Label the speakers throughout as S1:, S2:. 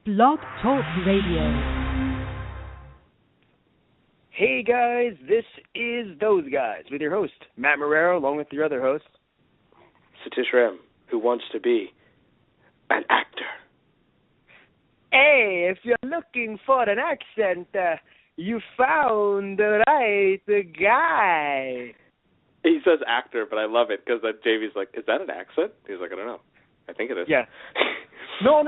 S1: Blog Talk Radio.
S2: Hey guys, this is Those Guys with your host, Matt Marrero, along with your other host,
S3: Satish Ram, who wants to be an actor.
S2: Hey, if you're looking for an accent, you found the right guy.
S3: He says actor, but I love it because JV's like, is that an accent? He's like, I don't know. I think it is.
S2: Yeah. No.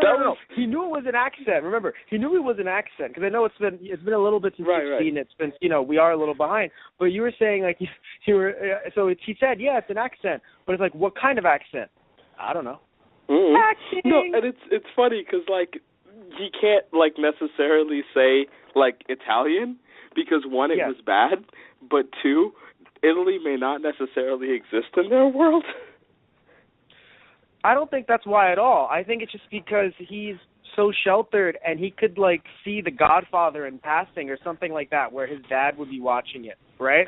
S2: He knew it was an accent. Remember, he knew it was an accent because I know it's been a little bit since you've seen it. It's been, we are a little behind. But you were saying like you were. He said, yeah, it's an accent. But it's like, what kind of accent? I don't know.
S3: Mm-hmm.
S2: Acting.
S3: No, and it's funny because like he can't like necessarily say like Italian because one, it was bad, but two, Italy may not necessarily exist in their world.
S2: I don't think that's why at all. I think it's just because he's so sheltered and he could, like, see The Godfather in passing or something like that where his dad would be watching it, right?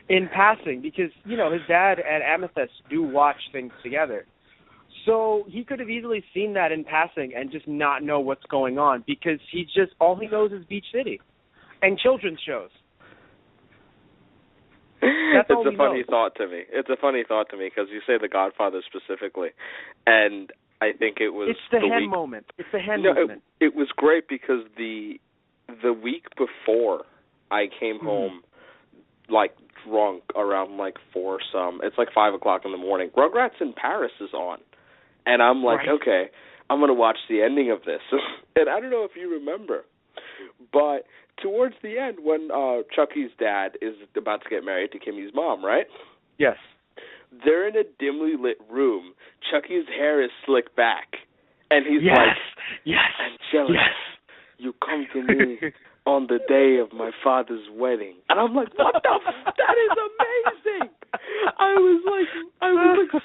S2: In passing because, his dad and Amethyst do watch things together. So he could have easily seen that in passing and just not know what's going on because all he knows is Beach City and children's shows.
S3: It's a funny thought to me. It's a funny thought to me because you say The Godfather specifically, and I think it was
S2: it's the hen moment. It's the hen moment.
S3: It was great because the week before I came home, like drunk around like 4 some. It's like 5 o'clock in the morning. Rugrats in Paris is on, and I'm like, okay, I'm gonna watch the ending of this. And I don't know if you remember, but towards the end, when Chucky's dad is about to get married to Kimmy's mom, right?
S2: Yes.
S3: They're in a dimly lit room. Chucky's hair is slicked back. And he's like, Angelica, you come to me on the day of my father's wedding. And I'm like, what the that is amazing. I was like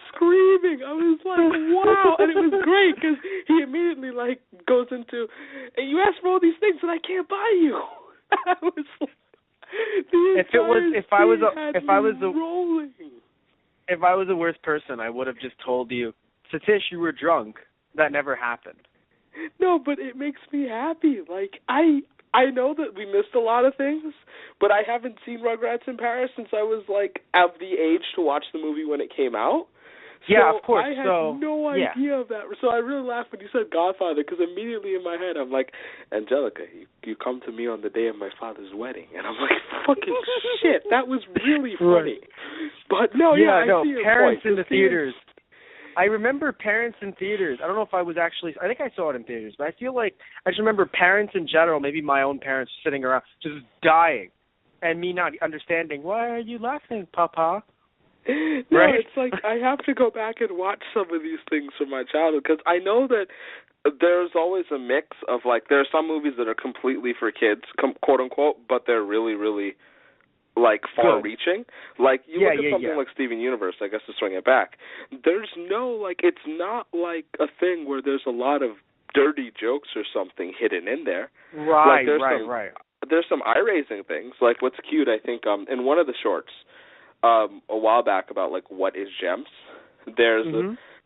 S3: screaming. I was like, wow. And it was great because he immediately like goes into, and you asked for all these things that I can't buy you. I was like, if I was the worst person, I would have just told you, Satish, you were drunk. That never happened. No, but it makes me happy. Like I know that we missed a lot of things, but I haven't seen Rugrats in Paris since I was like of the age to watch the movie when it came out.
S2: Yeah, of course.
S3: I had no idea of that. So I really laughed when you said Godfather because immediately in my head I'm like, Angelica, you come to me on the day of my father's wedding. And I'm like, fucking shit, that was really funny. But I see your
S2: Parents
S3: point.
S2: In the theaters. I remember Parents in theaters. I don't know if I think I saw it in theaters, but I feel like I just remember parents in general, maybe my own parents sitting around just dying and me not understanding, why are you laughing, Papa?
S3: No, It's like I have to go back and watch some of these things from my childhood because I know that there's always a mix of like there are some movies that are completely for kids, quote unquote, but they're really, really like far-reaching. Like you look at something like Steven Universe, I guess to swing it back. There's no like it's not like a thing where there's a lot of dirty jokes or something hidden in there.
S2: Right.
S3: There's some eye-raising things. Like what's cute, I think, in one of the shorts. A while back about like what is gems. There's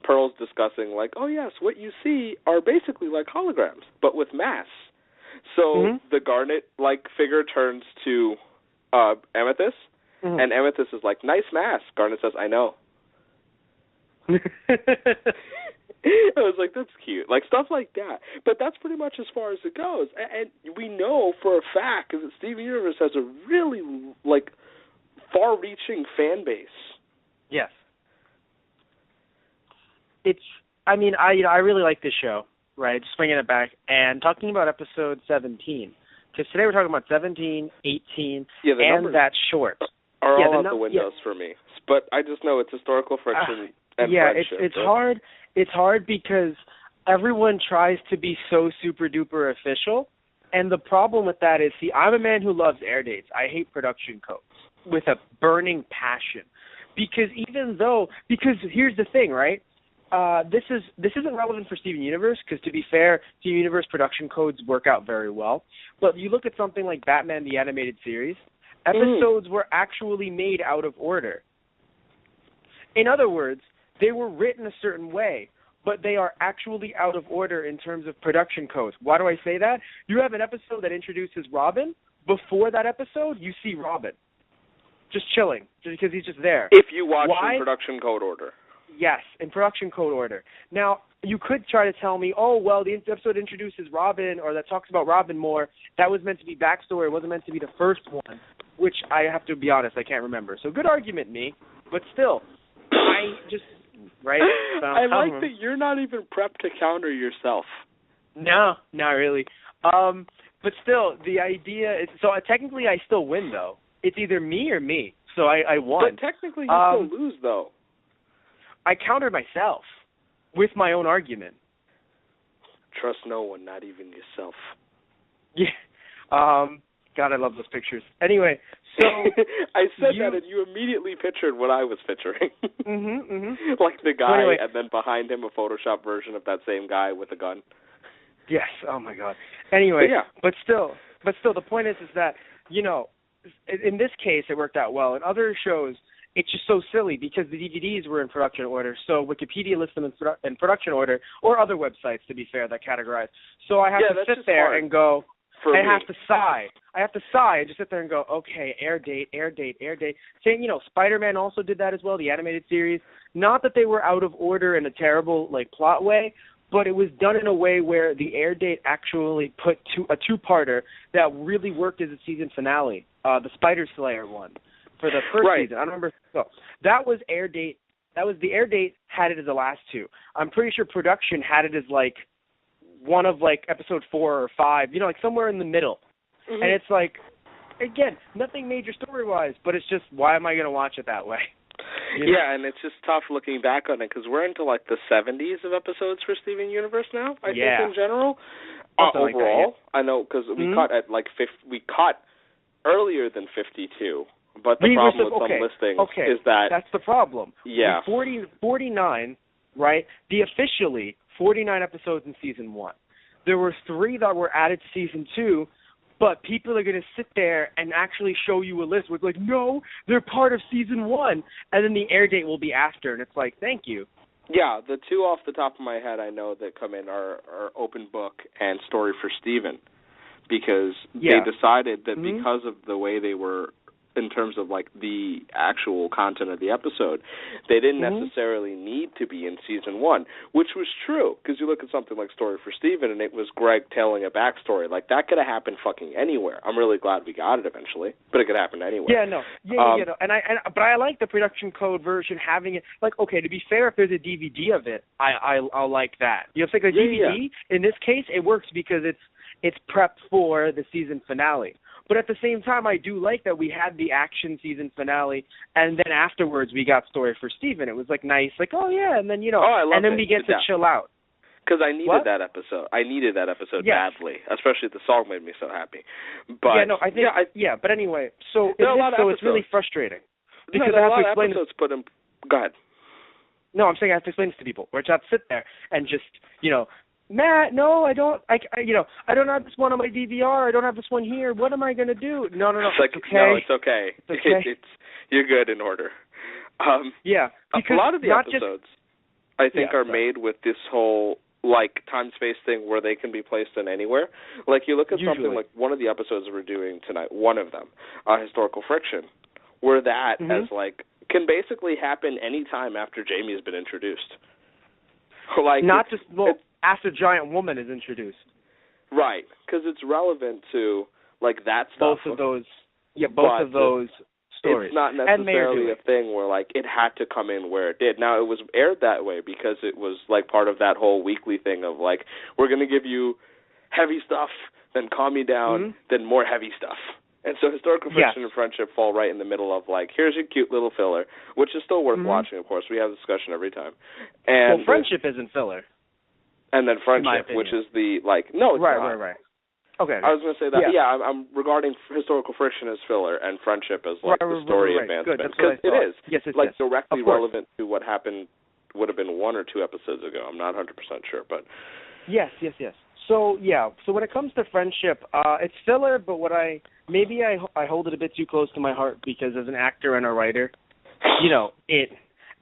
S3: Pearl's discussing like, oh yes, what you see are basically like holograms, but with mass. So the Garnet like figure turns to Amethyst, and Amethyst is like, nice mass. Garnet says, I know. I was like, that's cute. Like stuff like that. But that's pretty much as far as it goes. And we know for a fact that Steven Universe has a really like far-reaching fan base.
S2: Yes. I really like this show, right? Just bringing it back and talking about episode 17. Because today we're talking about 17, 18, and that short.
S3: Are all out the windows for me. But I just know it's historical friction and friendship.
S2: It's hard. It's hard because everyone tries to be so super-duper official. And the problem with that is, I'm a man who loves air dates. I hate production codes with a burning passion. Because here's the thing, right? This isn't relevant for Steven Universe because, to be fair, Steven Universe production codes work out very well. But you look at something like Batman the Animated Series, episodes were actually made out of order. In other words, they were written a certain way, but they are actually out of order in terms of production codes. Why do I say that? You have an episode that introduces Robin. Before that episode, you see Robin just chilling, just because he's just there.
S3: If you watch in production code order.
S2: Yes, in production code order. Now, you could try to tell me, oh, well, the episode introduces Robin or that talks about Robin more. That was meant to be backstory. It wasn't meant to be the first one, which I have to be honest, I can't remember. So good argument, me. But still, I just, right? So
S3: I like that you're not even prepped to counter yourself.
S2: No, not really. But still, the idea is, so technically I still win, though. It's either me or me. So I won.
S3: But technically you still lose, though.
S2: I countered myself with my own argument.
S3: Trust no one, not even yourself.
S2: Yeah. God, I love those pictures. Anyway, so
S3: I said that and you immediately pictured what I was picturing. Like the guy and then behind him a Photoshop version of that same guy with a gun.
S2: Yes. Oh my God. Anyway, but still, the point is that, you know, in this case it worked out well. In other shows, it's just so silly because the DVDs were in production order, so Wikipedia lists them in production order, or other websites, to be fair, that categorize. So I have to sit there and go, I have to sigh. I have to sigh and just sit there and go, okay, air date. Saying, you know, Spider-Man also did that as well, the animated series. Not that they were out of order in a terrible, like, plot way, but it was done in a way where the air date actually put a two-parter that really worked as a season finale, the Spider Slayer one. For the first season, I don't remember. So that was air date. That was the air date. Had it as the last two. I'm pretty sure production had it as like one of like episode 4 or 5. You know, like somewhere in the middle. And it's like, again, nothing major story wise, but it's just, why am I going to watch it that way?
S3: You know? Yeah, and it's just tough looking back on it because we're into like the 70s of episodes for Steven Universe now. I think in general. Overall, I know because we caught at like we caught earlier than 52. But the problem with some listings is that...
S2: That's the problem.
S3: Yeah.
S2: 49, right? The officially 49 episodes in Season 1. There were 3 that were added to Season 2, but people are going to sit there and actually show you a list with like, no, they're part of Season 1, and then the air date will be after, and it's like, thank you.
S3: Yeah, the 2 off the top of my head I know that come in are Open Book and Story for Steven, because they decided that because of the way they were in terms of like the actual content of the episode, they didn't necessarily need to be in Season 1, which was true, because you look at something like Story for Steven and it was Greg telling a backstory. Like, that could have happened fucking anywhere. I'm really glad we got it eventually, but it could happen anywhere.
S2: Yeah, no. But I like the production code version having it, like, okay, to be fair, if there's a DVD of it, I'll like that. You know, it's like a DVD, in this case, it works because it's prepped for the season finale. But at the same time, I do like that we had the action season finale, and then afterwards we got Story for Steven. It was like nice, like, oh yeah, and then, you know, and then we get to chill out.
S3: Because I needed that episode. I needed that episode badly, especially the song made me so happy. But
S2: I think but anyway, so it's really frustrating because I have to explain
S3: episodes put in. Go ahead.
S2: No, I'm saying I have to explain this to people, where I have to sit there and just, you know, Matt, no, I don't. I don't have this one on my DVR. I don't have this one here. What am I going to do? No.
S3: It's like,
S2: okay.
S3: No, it's okay. It's okay. You're good in order.
S2: Because
S3: a lot of the episodes, I think, are made with this whole like time-space thing where they can be placed in anywhere. Like, you look at something like one of the episodes we're doing tonight, one of them, Historical Friction, where that as like can basically happen any time after Jamie has been introduced. Like,
S2: not just after Giant Woman is introduced.
S3: Right, because it's relevant to, like, that stuff.
S2: Both of those stories.
S3: It's not necessarily a thing where, like, it had to come in where it did. Now, it was aired that way because it was, like, part of that whole weekly thing of, like, we're going to give you heavy stuff, then calm you down, then more heavy stuff. And so Historical Friction and Friendship fall right in the middle of, like, here's your cute little filler, which is still worth watching, of course. We have a discussion every time. And
S2: Friendship isn't filler.
S3: And then Friendship, which is the, like, no, it's not.
S2: Right. Okay.
S3: I was going to say that, I'm regarding Historical Friction as filler and Friendship as, like, the story advancement. Because it is, directly relevant to what happened, would have been 1 or 2 episodes ago. I'm not 100% sure, but...
S2: Yes. So when it comes to Friendship, it's filler, but I hold it a bit too close to my heart because as an actor and a writer, you know,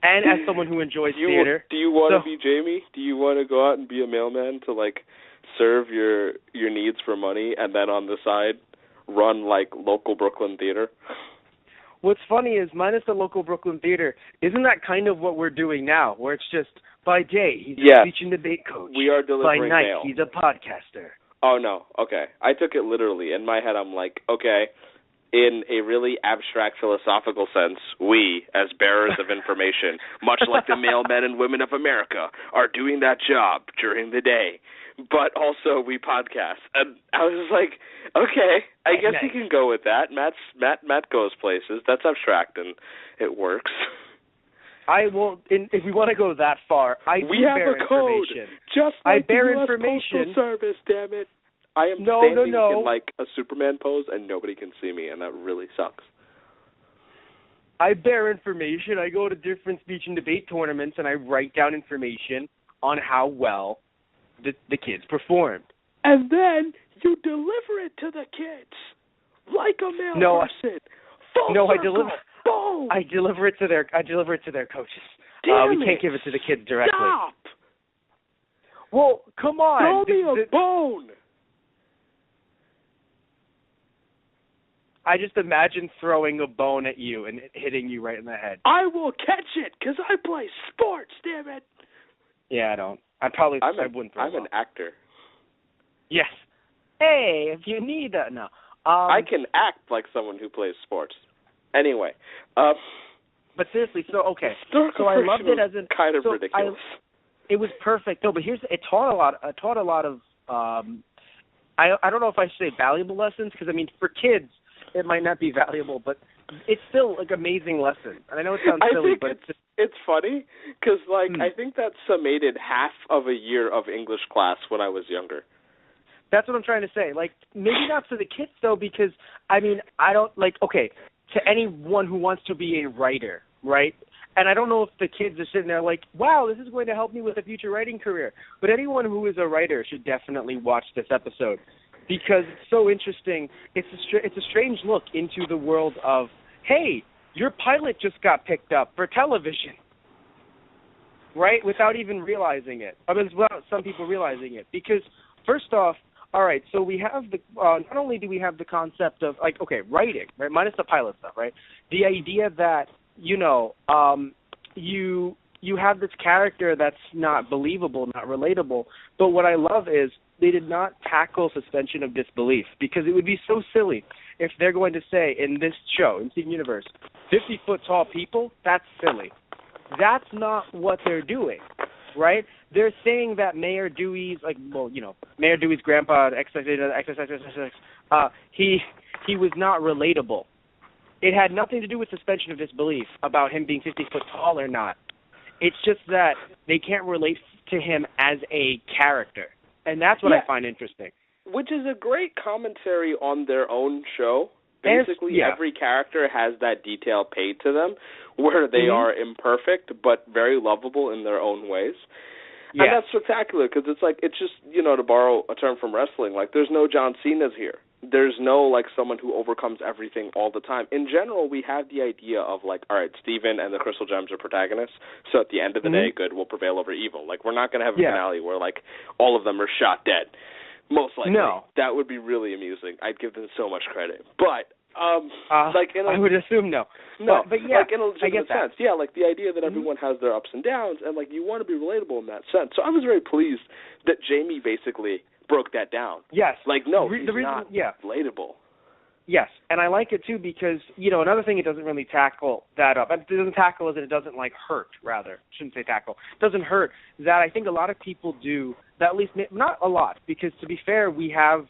S2: and as someone who enjoys theater.
S3: Do you want to be Jamie? Do you want to go out and be a mailman to, like, serve your needs for money and then on the side run, like, local Brooklyn theater?
S2: What's funny is, minus the local Brooklyn theater, isn't that kind of what we're doing now, where it's just, by day, he's a speech and debate coach.
S3: We are delivering
S2: by night,
S3: mail.
S2: He's a podcaster.
S3: Oh, no. Okay. I took it literally. In my head, I'm like, okay, in a really abstract philosophical sense, we, as bearers of information, much like the male men and women of America, are doing that job during the day. But also we podcast. And I was like, okay, I guess you can go with that. Matt goes places. That's abstract and it works.
S2: If we want to go that far,
S3: we have a code. Just like the US Postal Service, damn it. I am standing in like a Superman pose and nobody can see me, and that really sucks.
S2: I bear information. I go to different speech and debate tournaments and I write down information on how well the kids performed.
S3: And then you deliver it to the kids like a male person.
S2: I deliver it to their coaches. We can't give it to the kids directly.
S3: Stop.
S2: Well, come on.
S3: Throw me a bone.
S2: I just imagine throwing a bone at you and it hitting you right in the head.
S3: I will catch it because I play sports, damn it.
S2: Yeah, I don't. I wouldn't throw.
S3: I'm an actor.
S2: Yes. Hey, if you need that, no.
S3: I can act like someone who plays sports. Anyway,
S2: but seriously, so I loved it as
S3: kind of ridiculous.
S2: It was perfect. No, but it taught a lot. It taught a lot of. I don't know if I should say valuable lessons because I mean for kids it might not be valuable, but it's still like amazing lessons. And I know it sounds silly, but
S3: it's funny because I think that summated half of a year of English class when I was younger.
S2: That's what I'm trying to say. Like, maybe not for the kids, though, because, I mean, I don't, to anyone who wants to be a writer, right? And I don't know if the kids are sitting there like, wow, this is going to help me with a future writing career. But anyone who is a writer should definitely watch this episode because it's so interesting. It's a strange look into the world of, hey, your pilot just got picked up for television, right? Without even realizing it. I mean, without some people realizing it. Because, first off, all right, so we have not only do we have the concept of, writing, right, minus the pilot stuff, right, the idea that, you have this character that's not believable, not relatable, but what I love is they did not tackle suspension of disbelief because it would be so silly if they're going to say in this show, in Steven Universe, 50-foot tall people, that's silly. That's not what they're doing. Right? They're saying that Mayor Dewey's, Mayor Dewey's grandpa, he was not relatable. It had nothing to do with suspension of disbelief about him being 50 foot tall or not. It's just that they can't relate to him as a character. And that's what I find interesting.
S3: Which is a great commentary on their own show. Basically, every character has that detail paid to them where they are imperfect but very lovable in their own ways. Yeah. And that's spectacular because it's just, to borrow a term from wrestling, there's no John Cena's here. There's no, someone who overcomes everything all the time. In general, we have the idea of, all right, Steven and the Crystal Gems are protagonists, so at the end of the day, good will prevail over evil. We're not going to have a finale where, all of them are shot dead. Most likely. No. That would be really amusing. I'd give them so much credit. But,
S2: I would assume no.
S3: No,
S2: but yeah,
S3: in a legitimate sense. Yeah, the idea that everyone has their ups and downs, and, you want to be relatable in that sense. So I was very pleased that Jamie basically broke that down.
S2: Yes.
S3: He's not relatable.
S2: Yes, and I like it, too, because, another thing it doesn't really tackle that up. It doesn't tackle as in it doesn't, hurt, rather. I shouldn't say tackle. It doesn't hurt that I think a lot of people do, that at least, not a lot, because to be fair, we have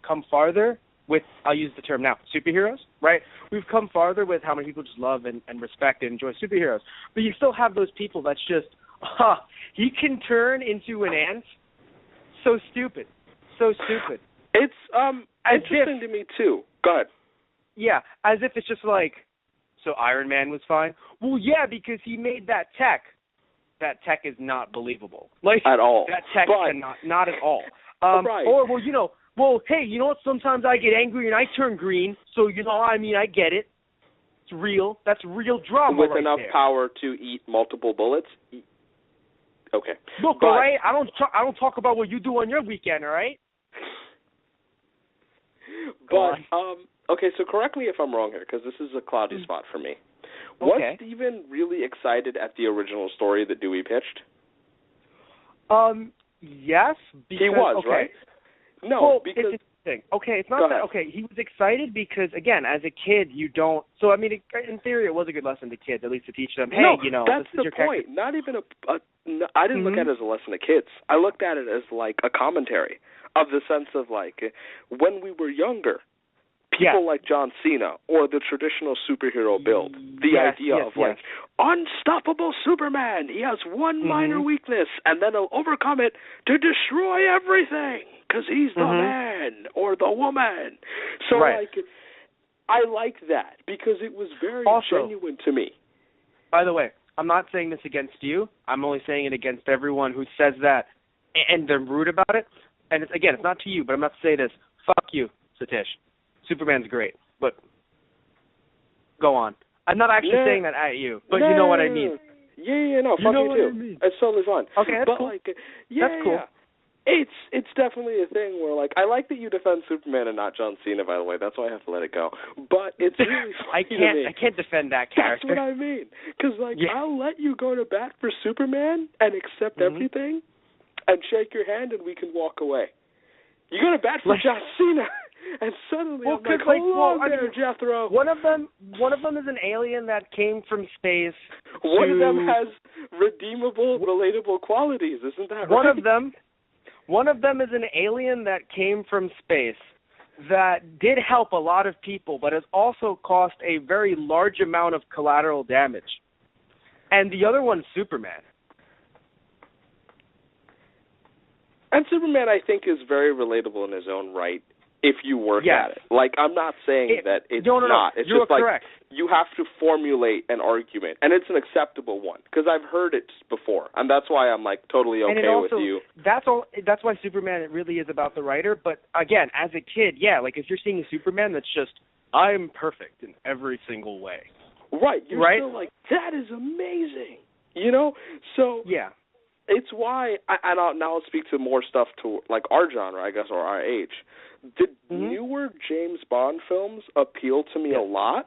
S2: come farther with, I'll use the term now, superheroes, right? We've come farther with how many people just love and respect and enjoy superheroes. But you still have those people that's just, he can turn into an ant? So stupid. So stupid.
S3: It's interesting to me, too. Go ahead.
S2: Yeah, as if it's just so Iron Man was fine? Well, yeah, because he made that tech. That tech is not believable.
S3: At all.
S2: That tech not at all.
S3: Right.
S2: Or, hey, you know what? Sometimes I get angry and I turn green, so, I get it. real. That's real drama
S3: with
S2: right
S3: enough
S2: there.
S3: power to eat multiple bullets. Okay.
S2: Look, all right. I don't talk about what you do on your weekend, all right?
S3: Okay. So correct me if I'm wrong here, because this is a cloudy spot for me. Was Steven really excited at the original story that Dewey pitched?
S2: Yes. Because,
S3: he was, right? No, because
S2: it's interesting. Okay, it's not that. Okay, he was excited because, again, as a kid, you don't. So I mean, in theory, it was a good lesson to kids, at least to teach them. Hey,
S3: that's
S2: this is
S3: the
S2: your
S3: point. Not even I didn't look at it as a lesson to kids. I looked at it as like a commentary of the sense of like when we were younger. People like John Cena or the traditional superhero build, the idea of like unstoppable Superman. He has one minor weakness, and then he'll overcome it to destroy everything because he's the man or the woman. So like, I like that because it was very genuine to me.
S2: By the way, I'm not saying this against you. I'm only saying it against everyone who says that and they're rude about it. And it's not to you, but I'm about to say this. Fuck you, Satish. Superman's great, but go on. I'm not actually saying that at you, but you know what I mean.
S3: No, fuck you too. It's totally fine.
S2: Okay, that's cool.
S3: Like,
S2: that's cool.
S3: It's definitely a thing where, like, I like that you defend Superman and not John Cena, by the way. That's why I have to let it go. But it's really funny to me.
S2: I can't defend that character.
S3: That's what I mean. Because, like, I'll let you go to bat for Superman and accept everything and shake your hand and we can walk away. You go to bat for John Cena. And suddenly I'm like, hold on there, Jethro.
S2: One of them is an alien that came from space.
S3: One of them has redeemable, relatable qualities. Isn't that right?
S2: One of them is an alien that came from space that did help a lot of people, but has also caused a very large amount of collateral damage. And the other one's Superman.
S3: And Superman, I think, is very relatable in his own right. If you work at it. Like, I'm not saying that it's not. It's just like
S2: correct.
S3: You have to formulate an argument, and it's an acceptable one, because I've heard it before, and that's why I'm, like, totally okay with you.
S2: That's why Superman, it really is about the writer, but, again, as a kid, like, if you're seeing a Superman that's just, I'm perfect in every single way.
S3: Right. You're still like, that is amazing, you know? So... Yeah. It's why, now I'll speak to more stuff to, like, our genre, I guess, or our age. The newer James Bond films appeal to me a lot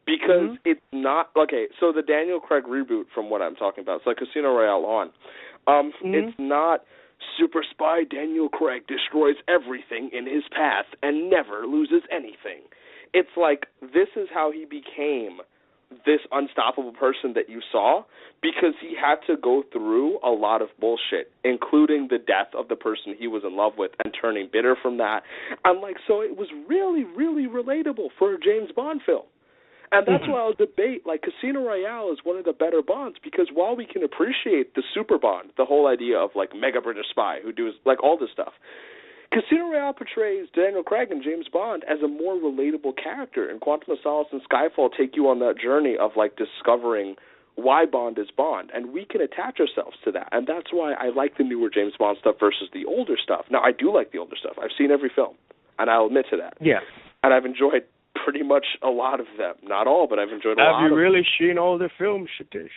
S3: because it's not, okay, so the Daniel Craig reboot from what I'm talking about, it's like Casino Royale on. It's not super spy Daniel Craig destroys everything in his path and never loses anything. It's like, this is how he became this unstoppable person that you saw, because he had to go through a lot of bullshit, including the death of the person he was in love with and turning bitter from that. And, like, so it was really, really relatable for a James Bond film. And that's why I'll debate, like, Casino Royale is one of the better Bonds, because while we can appreciate the super Bond, the whole idea of, like, mega British spy who does, like, all this stuff, Casino Royale portrays Daniel Craig and James Bond as a more relatable character, and Quantum of Solace and Skyfall take you on that journey of, like, discovering why Bond is Bond, and we can attach ourselves to that, and that's why I like the newer James Bond stuff versus the older stuff. Now, I do like the older stuff. I've seen every film, and I'll admit to that.
S2: Yeah.
S3: And I've enjoyed pretty much a lot of them. Not all, but I've enjoyed a lot of them.
S2: Have you really seen all the films, Satish?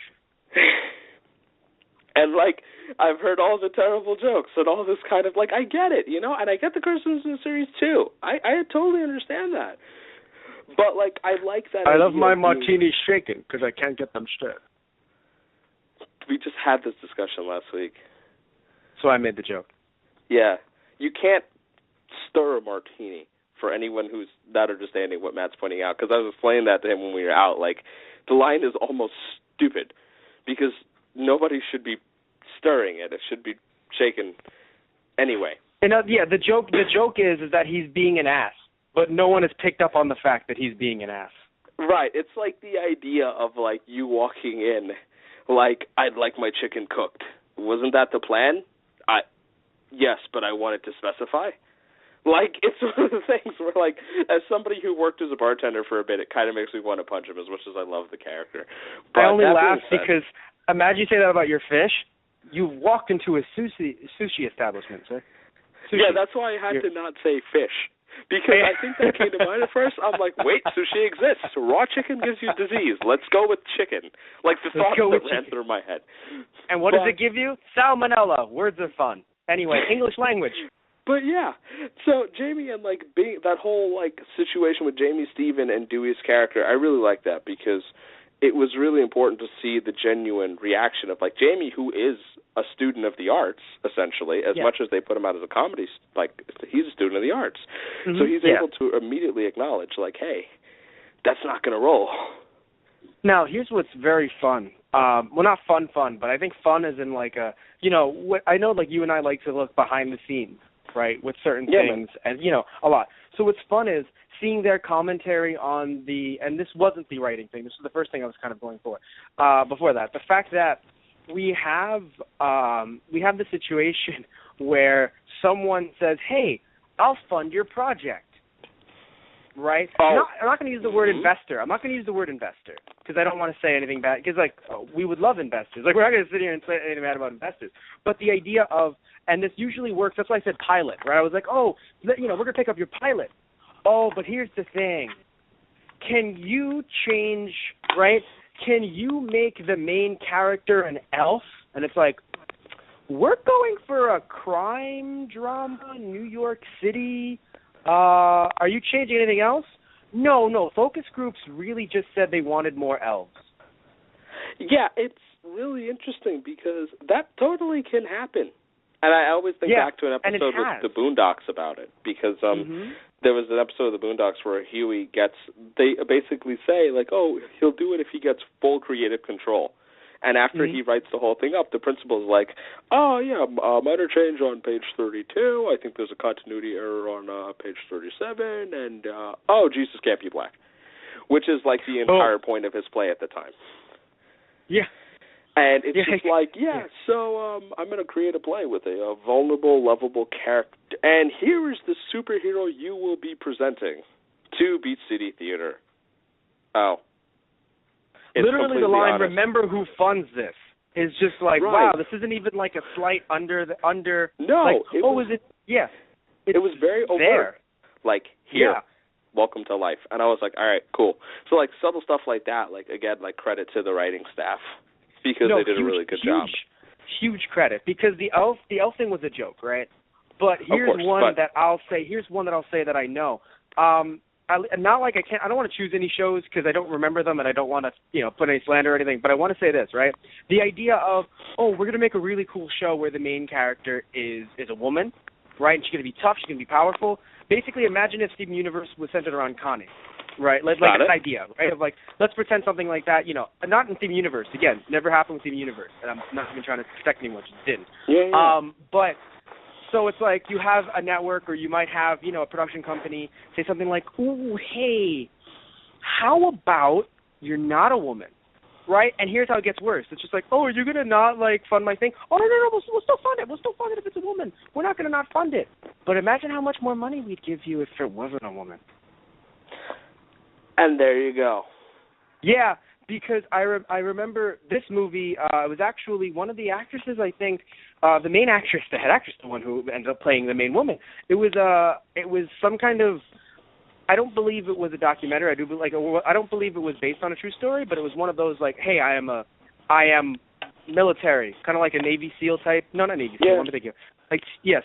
S3: And, like, I've heard all the terrible jokes and all this kind of, like, I get it, you know? And I get the criticisms in the series, too. I totally understand that. But, like, I like that.
S2: I love my martinis shaken because I can't get them stirred.
S3: We just had this discussion last week.
S2: So I made the joke.
S3: Yeah. You can't stir a martini for anyone who's not understanding what Matt's pointing out, because I was explaining that to him when we were out. Like, the line is almost stupid because nobody should be stirring it. It should be shaken anyway. And
S2: the joke is that he's being an ass, but no one has picked up on the fact that he's being an ass.
S3: Right. It's like the idea of, like, you walking in, like, I'd like my chicken cooked. Wasn't that the plan? Yes, but I wanted to specify. Like, it's one of the things where, like, as somebody who worked as a bartender for a bit, it kind of makes me want to punch him as much as I love the character. But
S2: I only laugh because, imagine you say that about your fish. You walked into a sushi establishment, sir. Sushi.
S3: Yeah, that's why I had to not say fish. Because I think that came to mind at first. I'm like, wait, so she exists. Raw chicken gives you disease. Let's go with chicken. Like the thoughts that ran through my head.
S2: And what does it give you? Salmonella. Words are fun. Anyway, English language.
S3: But yeah, so Jamie and like being that whole like situation with Jamie Steven and Dewey's character, I really like that because it was really important to see the genuine reaction of like Jamie, who is a student of the arts essentially, as much as they put him out as a comedy, like he's a student of the arts, so he's able to immediately acknowledge like, hey, that's not going to roll.
S2: Now here's what's very fun. Well, not fun, but I think fun is in like a, I know like you and I like to look behind the scenes. Right, with certain things, and a lot. So what's fun is seeing their commentary on and this wasn't the writing thing. This was the first thing I was kind of going for. Before that, the fact that we have the situation where someone says, "Hey, I'll fund your project." Right? I'm not going to use the word investor. I'm not going to use the word investor because I don't want to say anything bad. Because we would love investors. Like we're not going to sit here and say anything bad about investors. But the idea of, and this usually works. That's why I said pilot. Right? I was like, we're going to pick up your pilot. Oh, but here's the thing. Can you change? Right? Can you make the main character an elf? And it's like, we're going for a crime drama, New York City. Are you changing anything else? No. Focus groups really just said they wanted more elves.
S3: Yeah, it's really interesting because that totally can happen. And I always think back to an episode with the Boondocks about it because there was an episode of the Boondocks where Huey they basically say, like, he'll do it if he gets full creative control. And after he writes the whole thing up, the principal's like, minor change on page 32. I think there's a continuity error on page 37. And, Jesus can't be black, which is like the entire point of his play at the time. Yeah. And it's just like, so I'm going to create a play with a vulnerable, lovable character. And here is the superhero you will be presenting to Beat City Theater. It's
S2: literally the line,
S3: honest.
S2: "Remember who funds this," is just like, wow, this isn't even like a slight under.
S3: No.
S2: Like, it was
S3: very overt.
S2: There.
S3: Like, here, welcome to life. And I was like, all right, cool. So, like, subtle stuff like that, like, again, like, credit to the writing staff because they did a really good job.
S2: Huge credit because the elf thing was a joke, right? But here's one that I'll say that I know. I don't want to choose any shows because I don't remember them and I don't want to, put any slander or anything, but I want to say this, right? The idea of, we're going to make a really cool show where the main character is a woman, right? And she's going to be tough, she's going to be powerful. Basically, imagine if Steven Universe was centered around Connie, right? Like an idea, right? Of like, let's pretend something like that, not in Steven Universe. Again, never happened with Steven Universe, and I'm not even trying to protect anyone, just didn't. But so it's like you have a network or you might have, a production company say something like, ooh, hey, how about you're not a woman, right? And here's how it gets worse. It's just like, are you going to not, fund my thing? Oh, no, we'll still fund it. We'll still fund it if it's a woman. We're not going to not fund it. But imagine how much more money we'd give you if it wasn't a woman.
S3: And there you go.
S2: Yeah, because I remember this movie, it was actually one of the actresses, I think, the main actress, the head actress, the one who ended up playing the main woman. It was some kind of, I don't believe it was a documentary. I don't believe it was based on a true story, but it was one of those like, hey, I am military, kind of like a Navy SEAL type. No, not Navy SEAL. What am I thinking?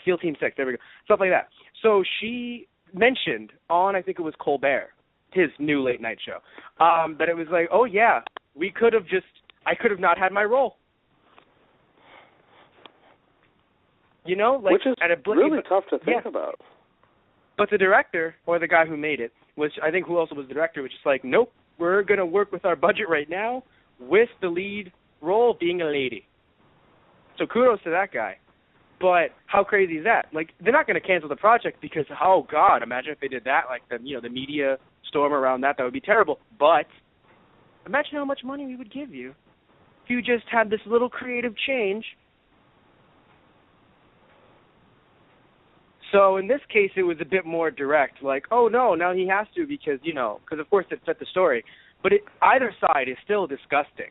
S2: SEAL Team 6. There we go. Stuff like that. So she mentioned on, I think it was Colbert, his new late night show, that it was like, I could have not had my role.
S3: Which is really tough to think about.
S2: But the director, or the guy who made it, which I think who also was the director, was just like, nope, we're going to work with our budget right now with the lead role being a lady. So kudos to that guy. But how crazy is that? Like, they're not going to cancel the project because, oh, God, imagine if they did that, like the media storm around that would be terrible. But imagine how much money we would give you if you just had this little creative change. So in this case, it was a bit more direct, like, oh, no, now he has to because of course it fit the story. But either side is still disgusting.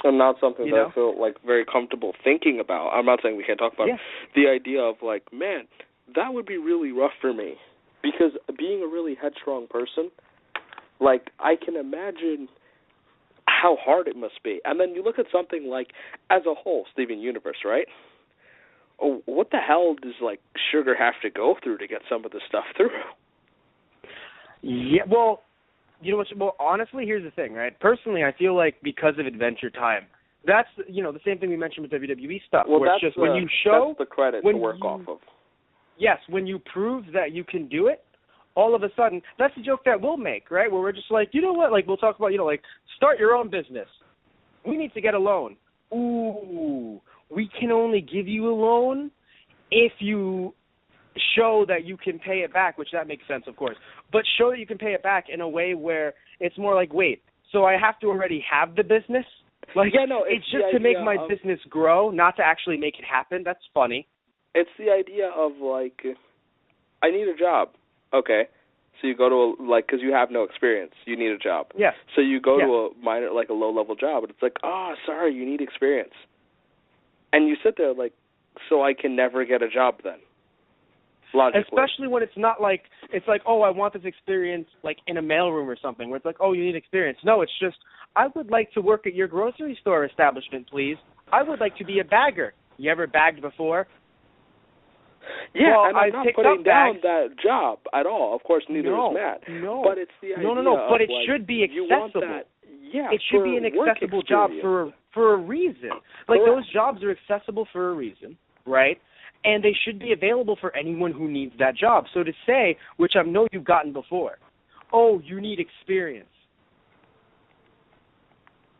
S3: And not something that
S2: know?
S3: I feel like very comfortable thinking about. I'm not saying we can't talk about it. The idea of like, man, that would be really rough for me, because being a really headstrong person, like I can imagine how hard it must be. And then you look at something like, as a whole, Steven Universe, right? Oh, what the hell does like Sugar have to go through to get some of this stuff through?
S2: Yeah, well, you know what? Well, honestly, here's the thing, right? Personally, I feel like because of Adventure Time, that's the same thing we mentioned with WWE stuff.
S3: Well,
S2: where
S3: that's
S2: it's just when you show
S3: that's the credit to work off of.
S2: Yes, when you prove that you can do it, all of a sudden, that's the joke that we'll make, right? Where we're just like, you know what? Like we'll talk about, like start your own business. We need to get a loan. Ooh, we can only give you a loan if you show that you can pay it back, which that makes sense, of course. But show that you can pay it back in a way where it's more like, wait, so I have to already have the business? Like,
S3: yeah, no,
S2: it's just to make my business grow, not to actually make it happen. That's funny.
S3: It's the idea of, like, I need a job. Okay. So you go to, because you have no experience, you need a job.
S2: Yeah.
S3: So you go to a minor, like a low-level job, and it's like, sorry, you need experience. And you sit there like, so I can never get a job then. Logically.
S2: Especially when it's not like, it's like, oh, I want this experience like in a mailroom or something, where it's like, oh, you need experience. No, it's just, I would like to work at your grocery store establishment, please. I would like to be a bagger. You ever bagged before?
S3: Yeah,
S2: well,
S3: and I'm not putting down that job at all. Of course, neither is Matt.
S2: No,
S3: but it's the idea
S2: No, but it
S3: like,
S2: should be accessible.
S3: It
S2: should be an accessible job for a reason. Like, those jobs are accessible for a reason, right? And they should be available for anyone who needs that job. So to say, which I know you've gotten before, oh, you need experience.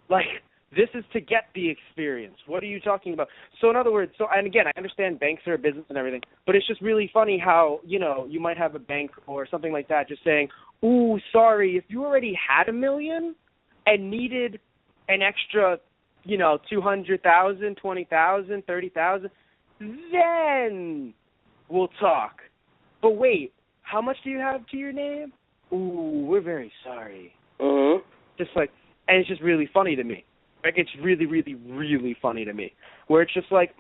S2: Like, this is to get the experience. What are you talking about? So in other words, and again, I understand banks are a business and everything, but it's just really funny how, you might have a bank or something like that just saying, ooh, sorry, if you already had $1 million and needed an extra, 200,000, 20,000, 30,000, then we'll talk. But wait, how much do you have to your name? Ooh, we're very sorry. Just like, and it's just really funny to me. Like, it's really, really, really funny to me. Where it's just like,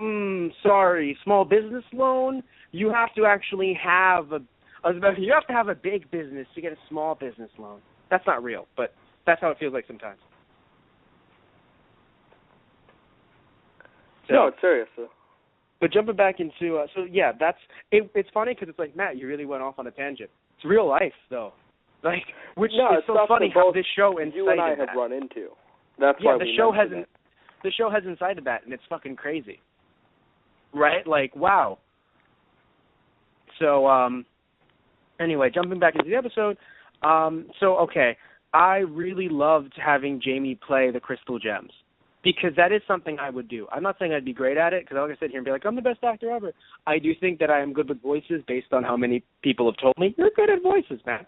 S2: sorry, small business loan, you have to actually have you have to have a big business to get a small business loan. That's not real, but that's how it feels like sometimes. So,
S3: no, it's serious, though.
S2: But jumping back into, it's funny because it's like, Matt, you really went off on a tangent. It's real life, though. Like, which is so funny how this show incited
S3: you and I have run into. That's why
S2: the show has incited that, and it's fucking crazy. Right? Like, wow. So, anyway, jumping back into the episode, I really loved having Jamie play the Crystal Gems, because that is something I would do. I'm not saying I'd be great at it, because I'm going to sit here and be like, I'm the best actor ever. I do think that I am good with voices based on how many people have told me, you're good at voices, man.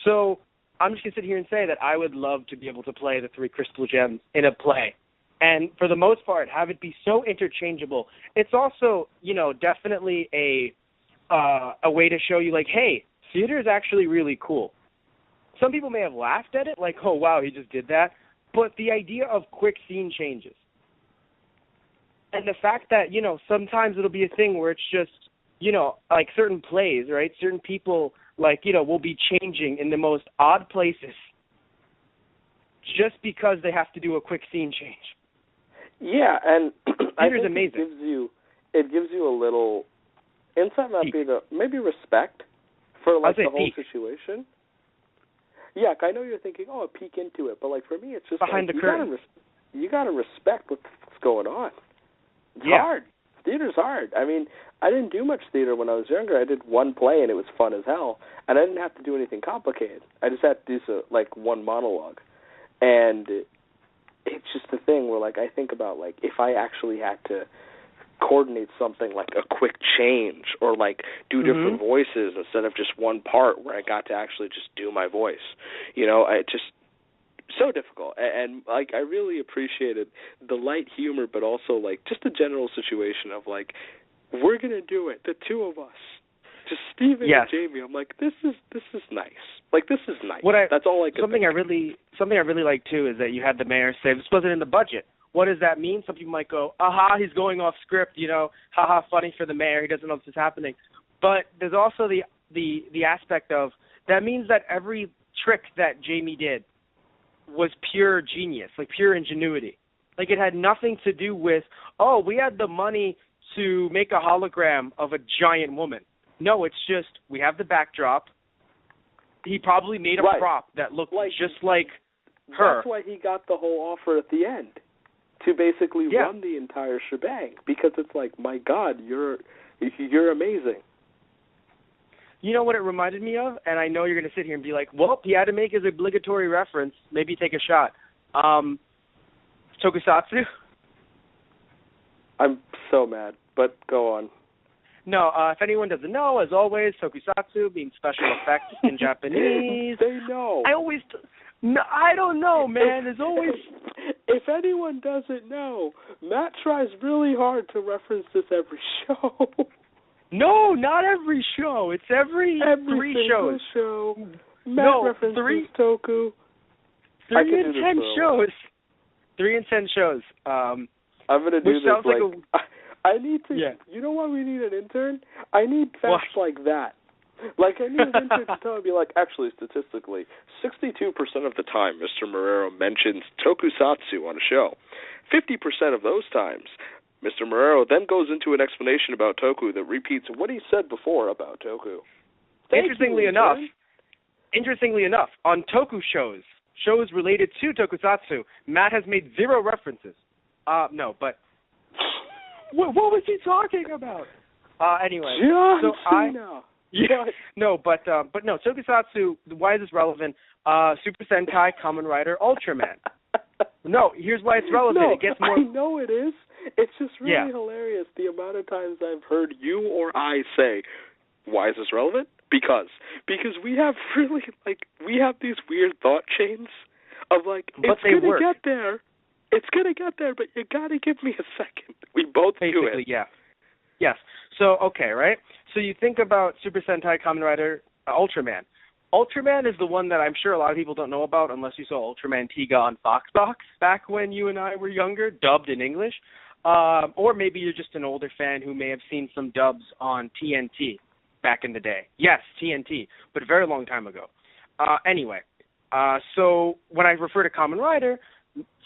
S2: So I'm just going to sit here and say that I would love to be able to play the 3 Crystal Gems in a play. And for the most part, have it be so interchangeable. It's also, definitely a way to show you, like, hey, theater is actually really cool. Some people may have laughed at it, like, oh, wow, he just did that. But the idea of quick scene changes. And the fact that, sometimes it'll be a thing where it's just, like certain plays, right? Certain people, like, will be changing in the most odd places just because they have to do a quick scene change.
S3: Yeah, and I think
S2: amazing.
S3: It gives you a little insight, maybe respect for, like, the whole situation. Yeah, I know you're thinking, a peek into it, but, like, for me, it's just
S2: behind the curtain.
S3: You gotta respect what's going on. It's hard. Theater's hard. I mean, I didn't do much theater when I was younger. I did one play, and it was fun as hell, and I didn't have to do anything complicated. I just had to do, one monologue, and it's just the thing where, like, I think about, like, if I actually had to coordinate something like a quick change or, like, do different voices instead of just one part where I got to actually just do my voice. It just so difficult. And like, I really appreciated the light humor, but also, like, just the general situation of, like, we're going to do it, the two of us. Just Steven and Jamie. I'm like, this is nice. Like, this is nice. That's all I could
S2: Something I really like, too, is that you had the mayor say, this wasn't in the budget. what does that mean? Some people might go, aha, he's going off script, you know, haha, funny for the mayor, he doesn't know this is happening. But there's also the aspect of, that means that every trick that Jamie did was pure genius, like pure ingenuity. Like it had nothing to do with, oh, we had the money to make a hologram of a giant woman. No, it's just, we have the backdrop. He probably made a prop that looked just like her.
S3: That's why he got the whole offer at the end, to basically run the entire shebang, because it's like, my God, you're amazing.
S2: You know what it reminded me of? And I know you're going to sit here and be like, well, he had to make his obligatory reference. Maybe take a shot. Tokusatsu?
S3: I'm so mad, but go on.
S2: No, if anyone doesn't know, as always, Tokusatsu means special effects in Japanese.
S3: They know.
S2: I don't know, man. There's always...
S3: If anyone doesn't know, Matt tries really hard to reference this every show.
S2: No, not every show. It's every 3 shows.
S3: Show. Matt references Toku.
S2: 3 and 10 shows. 3 and 10 shows.
S3: I'm gonna do this
S2: like
S3: I need to. Yeah. You know why we need an intern? I need facts like that. Like I need an intern to tell me, be like, actually, statistically, 62% of the time Mr. Marrero mentions Tokusatsu on a show. 50% of those times, Mr. Marrero then goes into an explanation about Toku that repeats what he said before about Toku.
S2: Interestingly enough, on Toku shows related to Tokusatsu, Matt has made 0 references. No, but what was he talking about? Anyway, Tokusatsu. Why is this relevant? Super Sentai, Kamen Rider, Ultraman. No, here's why it's relevant.
S3: No,
S2: it gets more.
S3: I know it is. It's just really hilarious the amount of times I've heard you or I say, "Why is this relevant?" Because we have these weird thought chains of like, it's gonna get there. It's going to get there, but you got to give me a second. We both do it.
S2: Yeah. Yes. So, okay, right? So you think about Super Sentai, Kamen Rider, Ultraman. Ultraman is the one that I'm sure a lot of people don't know about unless you saw Ultraman Tiga on Foxbox back when you and I were younger, dubbed in English. Or maybe you're just an older fan who may have seen some dubs on TNT back in the day. Yes, TNT, but a very long time ago. Anyway, so when I refer to Kamen Rider,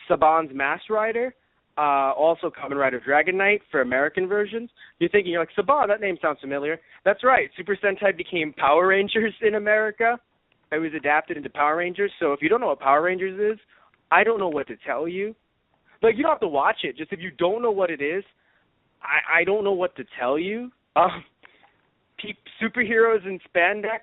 S2: Saban's Masked Rider, also Kamen Rider Dragon Knight for American versions. You're thinking, you're like, Saban, that name sounds familiar. That's right. Super Sentai became Power Rangers in America. It was adapted into Power Rangers. So if you don't know what Power Rangers is, I don't know what to tell you. Like, you don't have to watch it. Just if you don't know what it is, I don't know what to tell you. Superheroes in spandex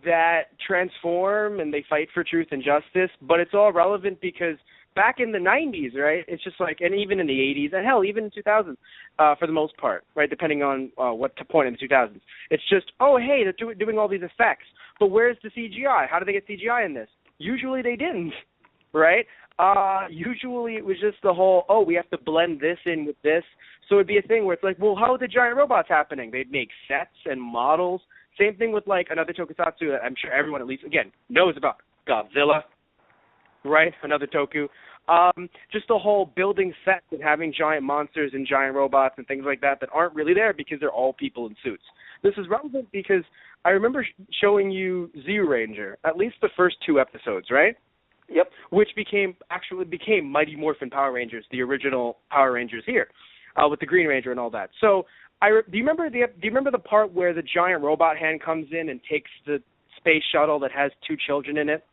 S2: that transform and they fight for truth and justice, but it's all relevant because back in the 90s, right, it's just like, and even in the 80s, and hell, even in 2000s, for the most part, right, depending on what point in the 2000s, it's just, oh, hey, they're doing all these effects, but where's the CGI? How do they get CGI in this? Usually they didn't, right? Usually it was just the whole, oh, we have to blend this in with this, so it'd be a thing where it's like, well, how are the giant robots happening? They'd make sets and models. Same thing with, like, another Tokusatsu that I'm sure everyone at least, again, knows about, Godzilla, right? Another Toku. Just the whole building sets and having giant monsters and giant robots and things like that aren't really there because they're all people in suits. This is relevant because I remember showing you Zyuranger, at least the first 2 episodes, right?
S3: Yep.
S2: Which became Mighty Morphin Power Rangers, the original Power Rangers here, with the Green Ranger and all that. So do you remember the part where the giant robot hand comes in and takes the space shuttle that has 2 children in it?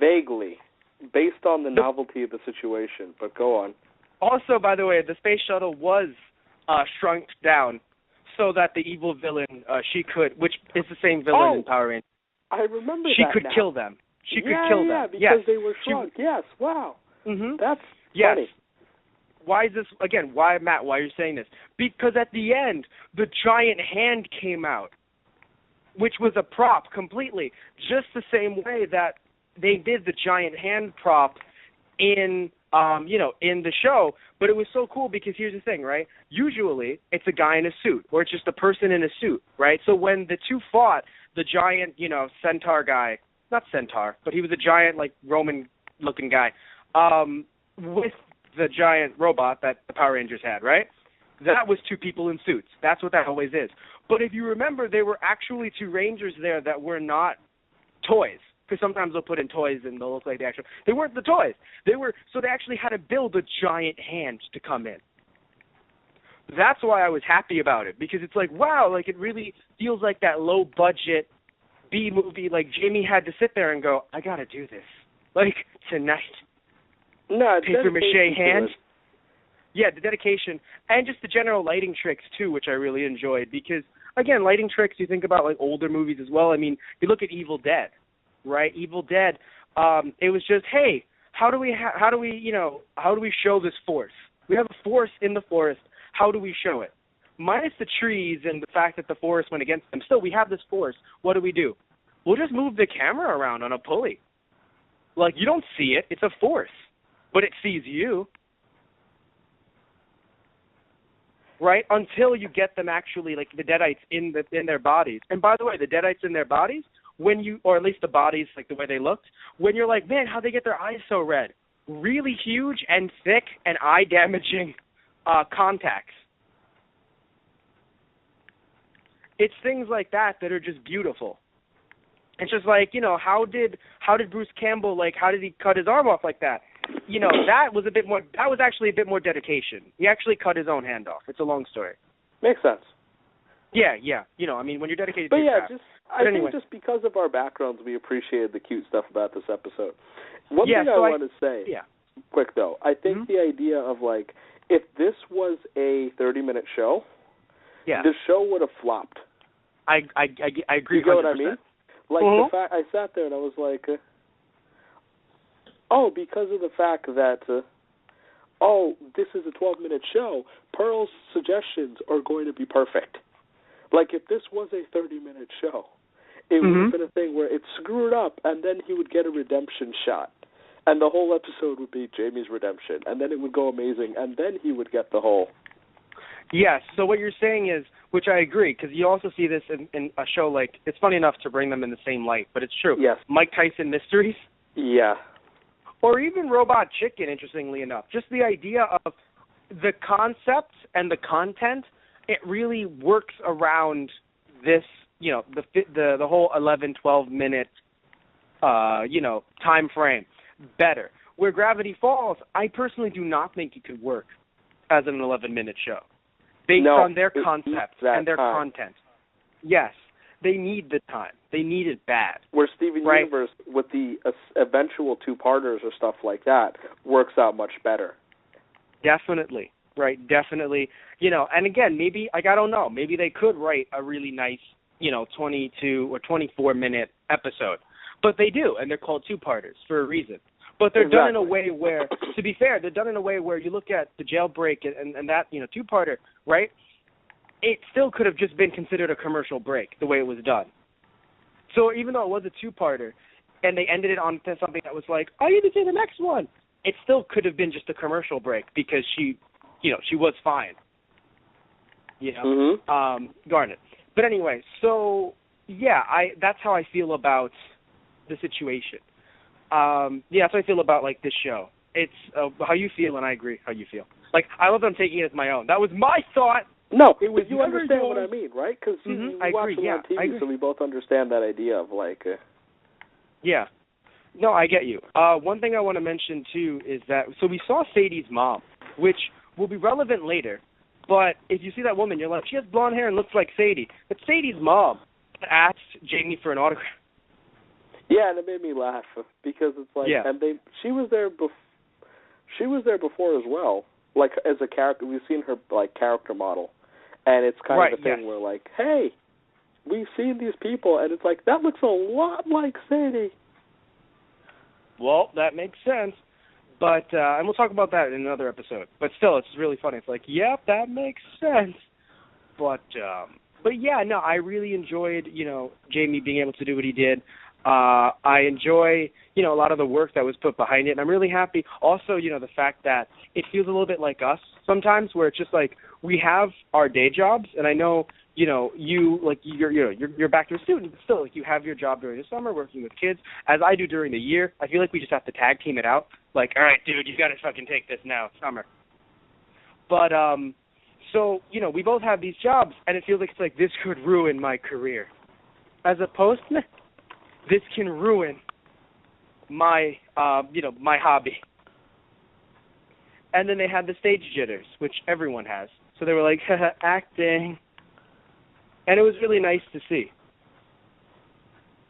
S3: Vaguely, based on the novelty of the situation, but go on.
S2: Also, by the way, the space shuttle was shrunk down so that the evil villain, she could, which is the same villain in Power Rangers.
S3: I remember
S2: she could kill them. She could kill them.
S3: Yeah, because they were shrunk. Yes, wow.
S2: Mm-hmm.
S3: That's
S2: yes.
S3: funny.
S2: Why is this, again, why, Matt, why are you saying this? Because at the end, the giant hand came out, which was a prop completely, just the same way that they did the giant hand prop in, in the show, but it was so cool because here's the thing, right? Usually, it's a guy in a suit, or it's just a person in a suit, right? So when the two fought, the giant, centaur guy, not centaur, but he was a giant, like, Roman-looking guy, with the giant robot that the Power Rangers had, right? That was two people in suits. That's what that always is. But if you remember, there were actually two Rangers there that were not toys. Because sometimes they'll put in toys and they'll look like the actual. They weren't the toys. They actually had to build a giant hand to come in. That's why I was happy about it, because it's like, wow, like it really feels like that low budget B movie. Like Jamie had to sit there and go, I gotta do this, like tonight.
S3: No,
S2: paper mache hand. Yeah, the dedication and just the general lighting tricks too, which I really enjoyed. Because again, lighting tricks. You think about like older movies as well. I mean, you look at Evil Dead. Right, Evil Dead. It was just, hey, how do we show this force? We have a force in the forest. How do we show it? Minus the trees and the fact that the forest went against them. Still, we have this force. What do? We'll just move the camera around on a pulley. Like you don't see it. It's a force, but it sees you. Right, until you get them actually like the Deadites in their bodies. And by the way, the Deadites in their bodies. Or at least the bodies, like the way they looked, when you're like, man, how'd they get their eyes so red? Really huge and thick and eye-damaging contacts. It's things like that are just beautiful. It's just like, how did Bruce Campbell, like, how did he cut his arm off like that? That was actually a bit more dedication. He actually cut his own hand off. It's a long story.
S3: Makes sense.
S2: Yeah. I mean, when you're dedicated to your craft.
S3: I think just because of our backgrounds, we appreciated the cute stuff about this episode. One thing I want to say, quick though, I think the idea of like, if this was a 30-minute show, the show would have flopped.
S2: I agree.
S3: You get what I mean? Like the fact I sat there and I was like, because of the fact that, this is a 12-minute show, Pearl's suggestions are going to be perfect. Like, if this was a 30-minute show, it would have been a thing where it screwed up, and then he would get a redemption shot. And the whole episode would be Jamie's redemption. And then it would go amazing, and then he would get the whole...
S2: Yes, so what you're saying is, which I agree, because you also see this in a show like... It's funny enough to bring them in the same light, but it's true.
S3: Yes.
S2: Mike Tyson Mysteries.
S3: Yeah.
S2: Or even Robot Chicken, interestingly enough. Just the idea of the concept and the content... It really works around this, the whole 11, 12-minute, time frame better. Where Gravity Falls, I personally do not think it could work as an 11-minute show based on their concept and their content. Yes, they need the time. They need it bad.
S3: Where Steven Universe, with the eventual two-parters or stuff like that, works out much better.
S2: Definitely. Right, definitely. And again, maybe, I don't know, maybe they could write a really nice, 22 or 24-minute episode. But they do, and they're called two-parters for a reason. But they're done in a way where, to be fair, they're done in a way where you look at the Jailbreak and that, two-parter, right? It still could have just been considered a commercial break, the way it was done. So even though it was a two-parter, and they ended it on something that was like, I need to see the next one, it still could have been just a commercial break because she was fine. Garnet. But anyway, so, that's how I feel about the situation. That's how I feel about, like, this show. It's how you feel, and I agree how you feel. Like, I love that I'm taking it as my own. That was my thought.
S3: No, but you understand what I mean, right? Because we watch it on TV, so we both understand that idea of, like...
S2: Yeah. No, I get you. One thing I want to mention, too, is that... So we saw Sadie's mom, which... will be relevant later, but if you see that woman, you're like, she has blonde hair and looks like Sadie. But Sadie's mom asked Jamie for an autograph.
S3: Yeah, and it made me laugh because it's like, and she was there before as well, like as a character. We've seen her like character model, and it's kind of the thing where like, hey, we've seen these people, and it's like that looks a lot like Sadie.
S2: Well, that makes sense. But, and we'll talk about that in another episode. But still, it's really funny. It's like, yep, that makes sense. But yeah, no, I really enjoyed, Jamie being able to do what he did. I enjoy, a lot of the work that was put behind it. And I'm really happy. Also, the fact that it feels a little bit like us sometimes where it's just like we have our day jobs. And I know, you're back to a student, but still, like, you have your job during the summer working with kids, as I do during the year. I feel like we just have to tag team it out. Like, all right, dude, you got to fucking take this now, summer. But, so, we both have these jobs, and it feels like it's like, this could ruin my career. As opposed to, this can ruin my, my hobby. And then they had the stage jitters, which everyone has. So they were like, acting. And it was really nice to see.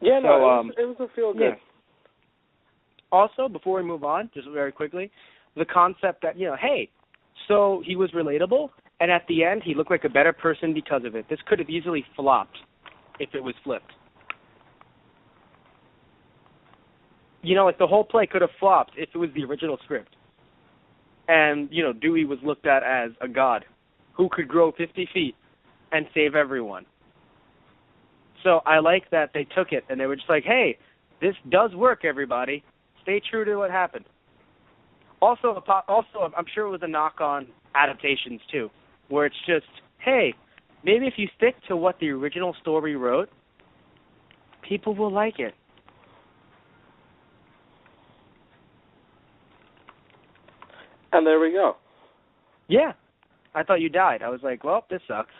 S3: Yeah, no, it was a feel good.
S2: Yeah. Also, before we move on, just very quickly, the concept that, hey, so he was relatable, and at the end, he looked like a better person because of it. This could have easily flopped if it was flipped. Like the whole play could have flopped if it was the original script. And, Dewey was looked at as a god who could grow 50 feet and save everyone. So I like that they took it and they were just like, hey, this does work, everybody. Stay true to what happened. Also, I'm sure it was a knock on adaptations too, where it's just, hey, maybe if you stick to what the original story wrote, people will like it.
S3: And there we go.
S2: Yeah. I thought you died. I was like, well, this sucks.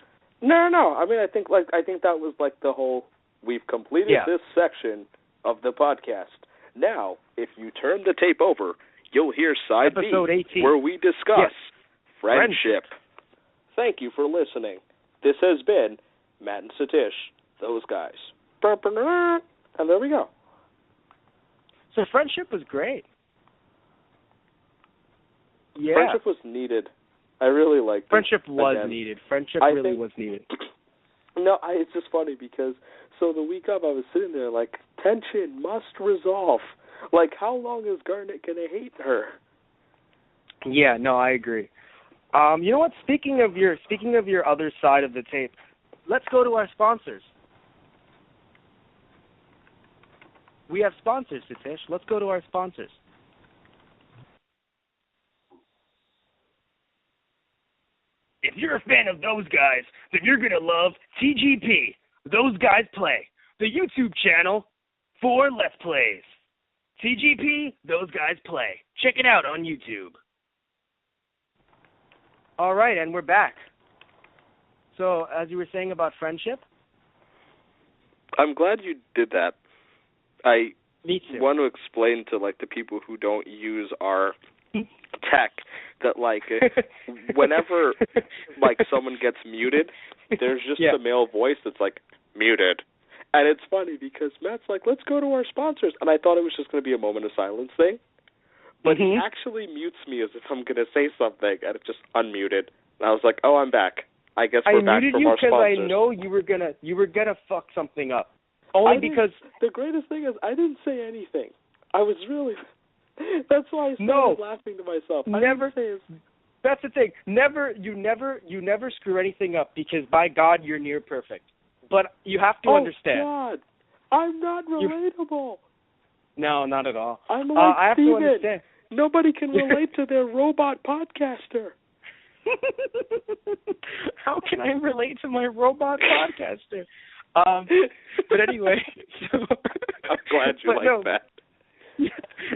S3: No. I mean, I think that was like the whole, we've completed this section of the podcast. Now, if you turn the tape over, you'll hear side
S2: Episode
S3: B,
S2: 18.
S3: where we discuss friendship. Thank you for listening. This has been Matt and Satish, those guys. And there we go.
S2: So friendship was great. Yeah.
S3: Friendship was needed. I really liked it.
S2: Friendship was needed. Friendship really was needed.
S3: No, it's just funny because, so the week up I was sitting there like, tension must resolve. Like, how long is Garnet going to hate her?
S2: Yeah, no, I agree. You know what? Speaking of your other side of the tape, let's go to our sponsors. We have sponsors, Satish. Let's go to our sponsors. If you're a fan of those guys, then you're going to love TGP, Those Guys Play, the YouTube channel for Let's Plays. TGP, Those Guys Play. Check it out on YouTube. All right, and we're back. So, as you were saying about friendship?
S3: I'm glad you did that. I
S2: Me too.
S3: want to explain to, like, the people who don't use our tech that, like, whenever, like, someone gets muted, there's just a male voice that's like, muted. And it's funny because Matt's like, let's go to our sponsors. And I thought it was just going to be a moment of silence thing. But he actually mutes me as if I'm going to say something, and it just unmuted. And I was like, oh, I'm back. I guess we're back from our sponsors. I muted you because I know you were gonna fuck something up. Because the greatest thing is I didn't say anything. I was really. That's why I started laughing to myself.
S2: That's the thing. You never screw anything up because by God you're near perfect. But you have to understand.
S3: Oh God, I'm not relatable.
S2: No, not at all.
S3: I'm like
S2: I have
S3: Steven.
S2: to understand.
S3: Nobody can relate to their robot podcaster.
S2: How can I relate to my robot podcaster? But anyway, so
S3: I'm glad you like that.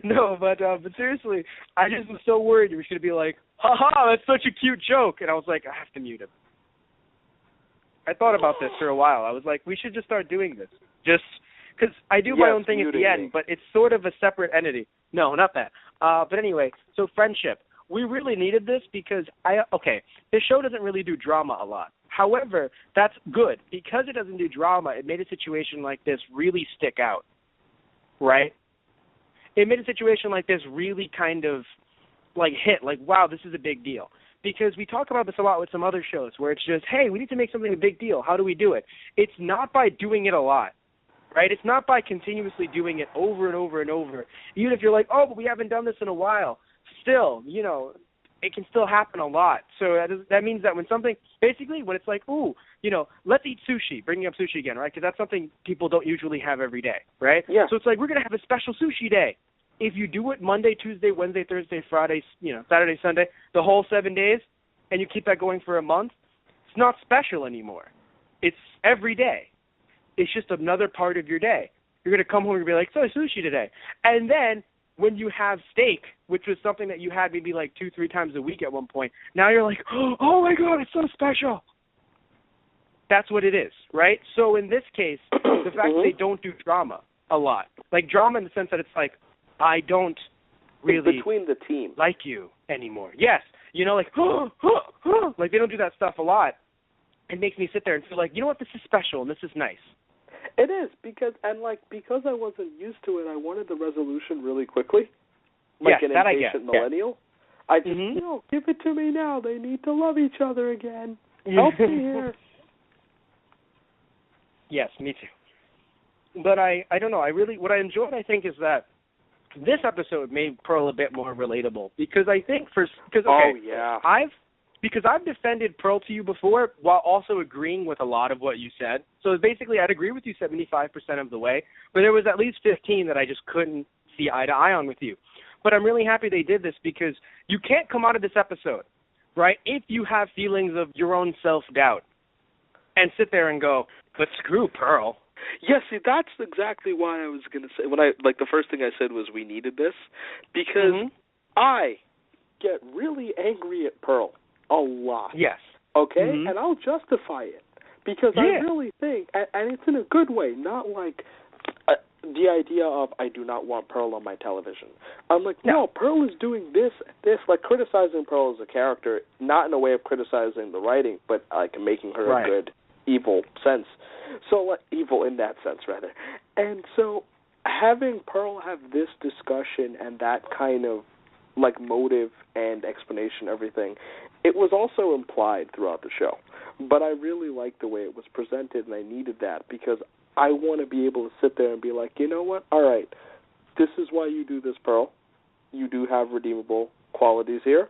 S2: No, but seriously, I just was so worried you were going to be like, haha, that's such a cute joke. And I was like, I have to mute him. I thought about this for a while. I was like, we should just start doing this. Just because I do my own thing at the end, but it's sort of a separate entity. No, not that. But anyway, so friendship. We really needed this because this show doesn't really do drama a lot. However, that's good. Because it doesn't do drama, it made a situation like this really stick out, right? It made a situation like this really kind of, like, hit, like, wow, this is a big deal. Because we talk about this a lot with some other shows where it's just, hey, we need to make something a big deal. How do we do it? It's not by doing it a lot, right? It's not by continuously doing it over and over and over. Even if you're like, oh, but we haven't done this in a while. Still, it can still happen a lot. So that means that when something, basically when it's like, ooh, let's eat sushi, bringing up sushi again, right? Because that's something people don't usually have every day, right?
S3: Yeah.
S2: So it's like, we're going to have a special sushi day. If you do it Monday, Tuesday, Wednesday, Thursday, Friday, Saturday, Sunday, the whole 7 days, and you keep that going for a month, it's not special anymore. It's every day. It's just another part of your day. You're going to come home and be like, so sushi today. And then when you have steak, which was something that you had maybe like 2-3 times a week at one point, now you're like, oh my God, it's so special. That's what it is, right? So in this case, the fact that they don't do drama a lot, like drama in the sense that it's like, I don't really
S3: between the team
S2: like you anymore. Yes, you know, like, like they don't do that stuff a lot. It makes me sit there and feel like, you know what, this is special and this is nice.
S3: It is, because I wasn't used to it, I wanted the resolution really quickly. Like
S2: yes,
S3: an
S2: that
S3: impatient millennial.
S2: Yeah.
S3: I just, give it to me now. They need to love each other again. Help me here.
S2: Yes, me too. But I don't know. What I enjoyed, I think, is that this episode made Pearl a bit more relatable, because I think I've defended Pearl to you before while also agreeing with a lot of what you said. So basically, I'd agree with you 75% of the way, but there was at least 15 that I just couldn't see eye to eye on with you. But I'm really happy they did this, because you can't come out of this episode, right, if you have feelings of your own self-doubt and sit there and go, but screw Pearl.
S3: Yeah, see, that's exactly why I was going to say, the first thing I said was we needed this, because I get really angry at Pearl a lot.
S2: Yes.
S3: Okay? And I'll justify it, because I really think, and it's in a good way, not like the idea of I do not want Pearl on my television. I'm like, no, Pearl is doing this, like criticizing Pearl as a character, not in a way of criticizing the writing, but like making her a good, evil sense. So, like, evil in that sense, rather. And so having Pearl have this discussion and that kind of, like, motive and explanation, everything, it was also implied throughout the show. But I really liked the way it was presented, and I needed that, because I want to be able to sit there and be like, you know what, all right, this is why you do this, Pearl. You do have redeemable qualities here.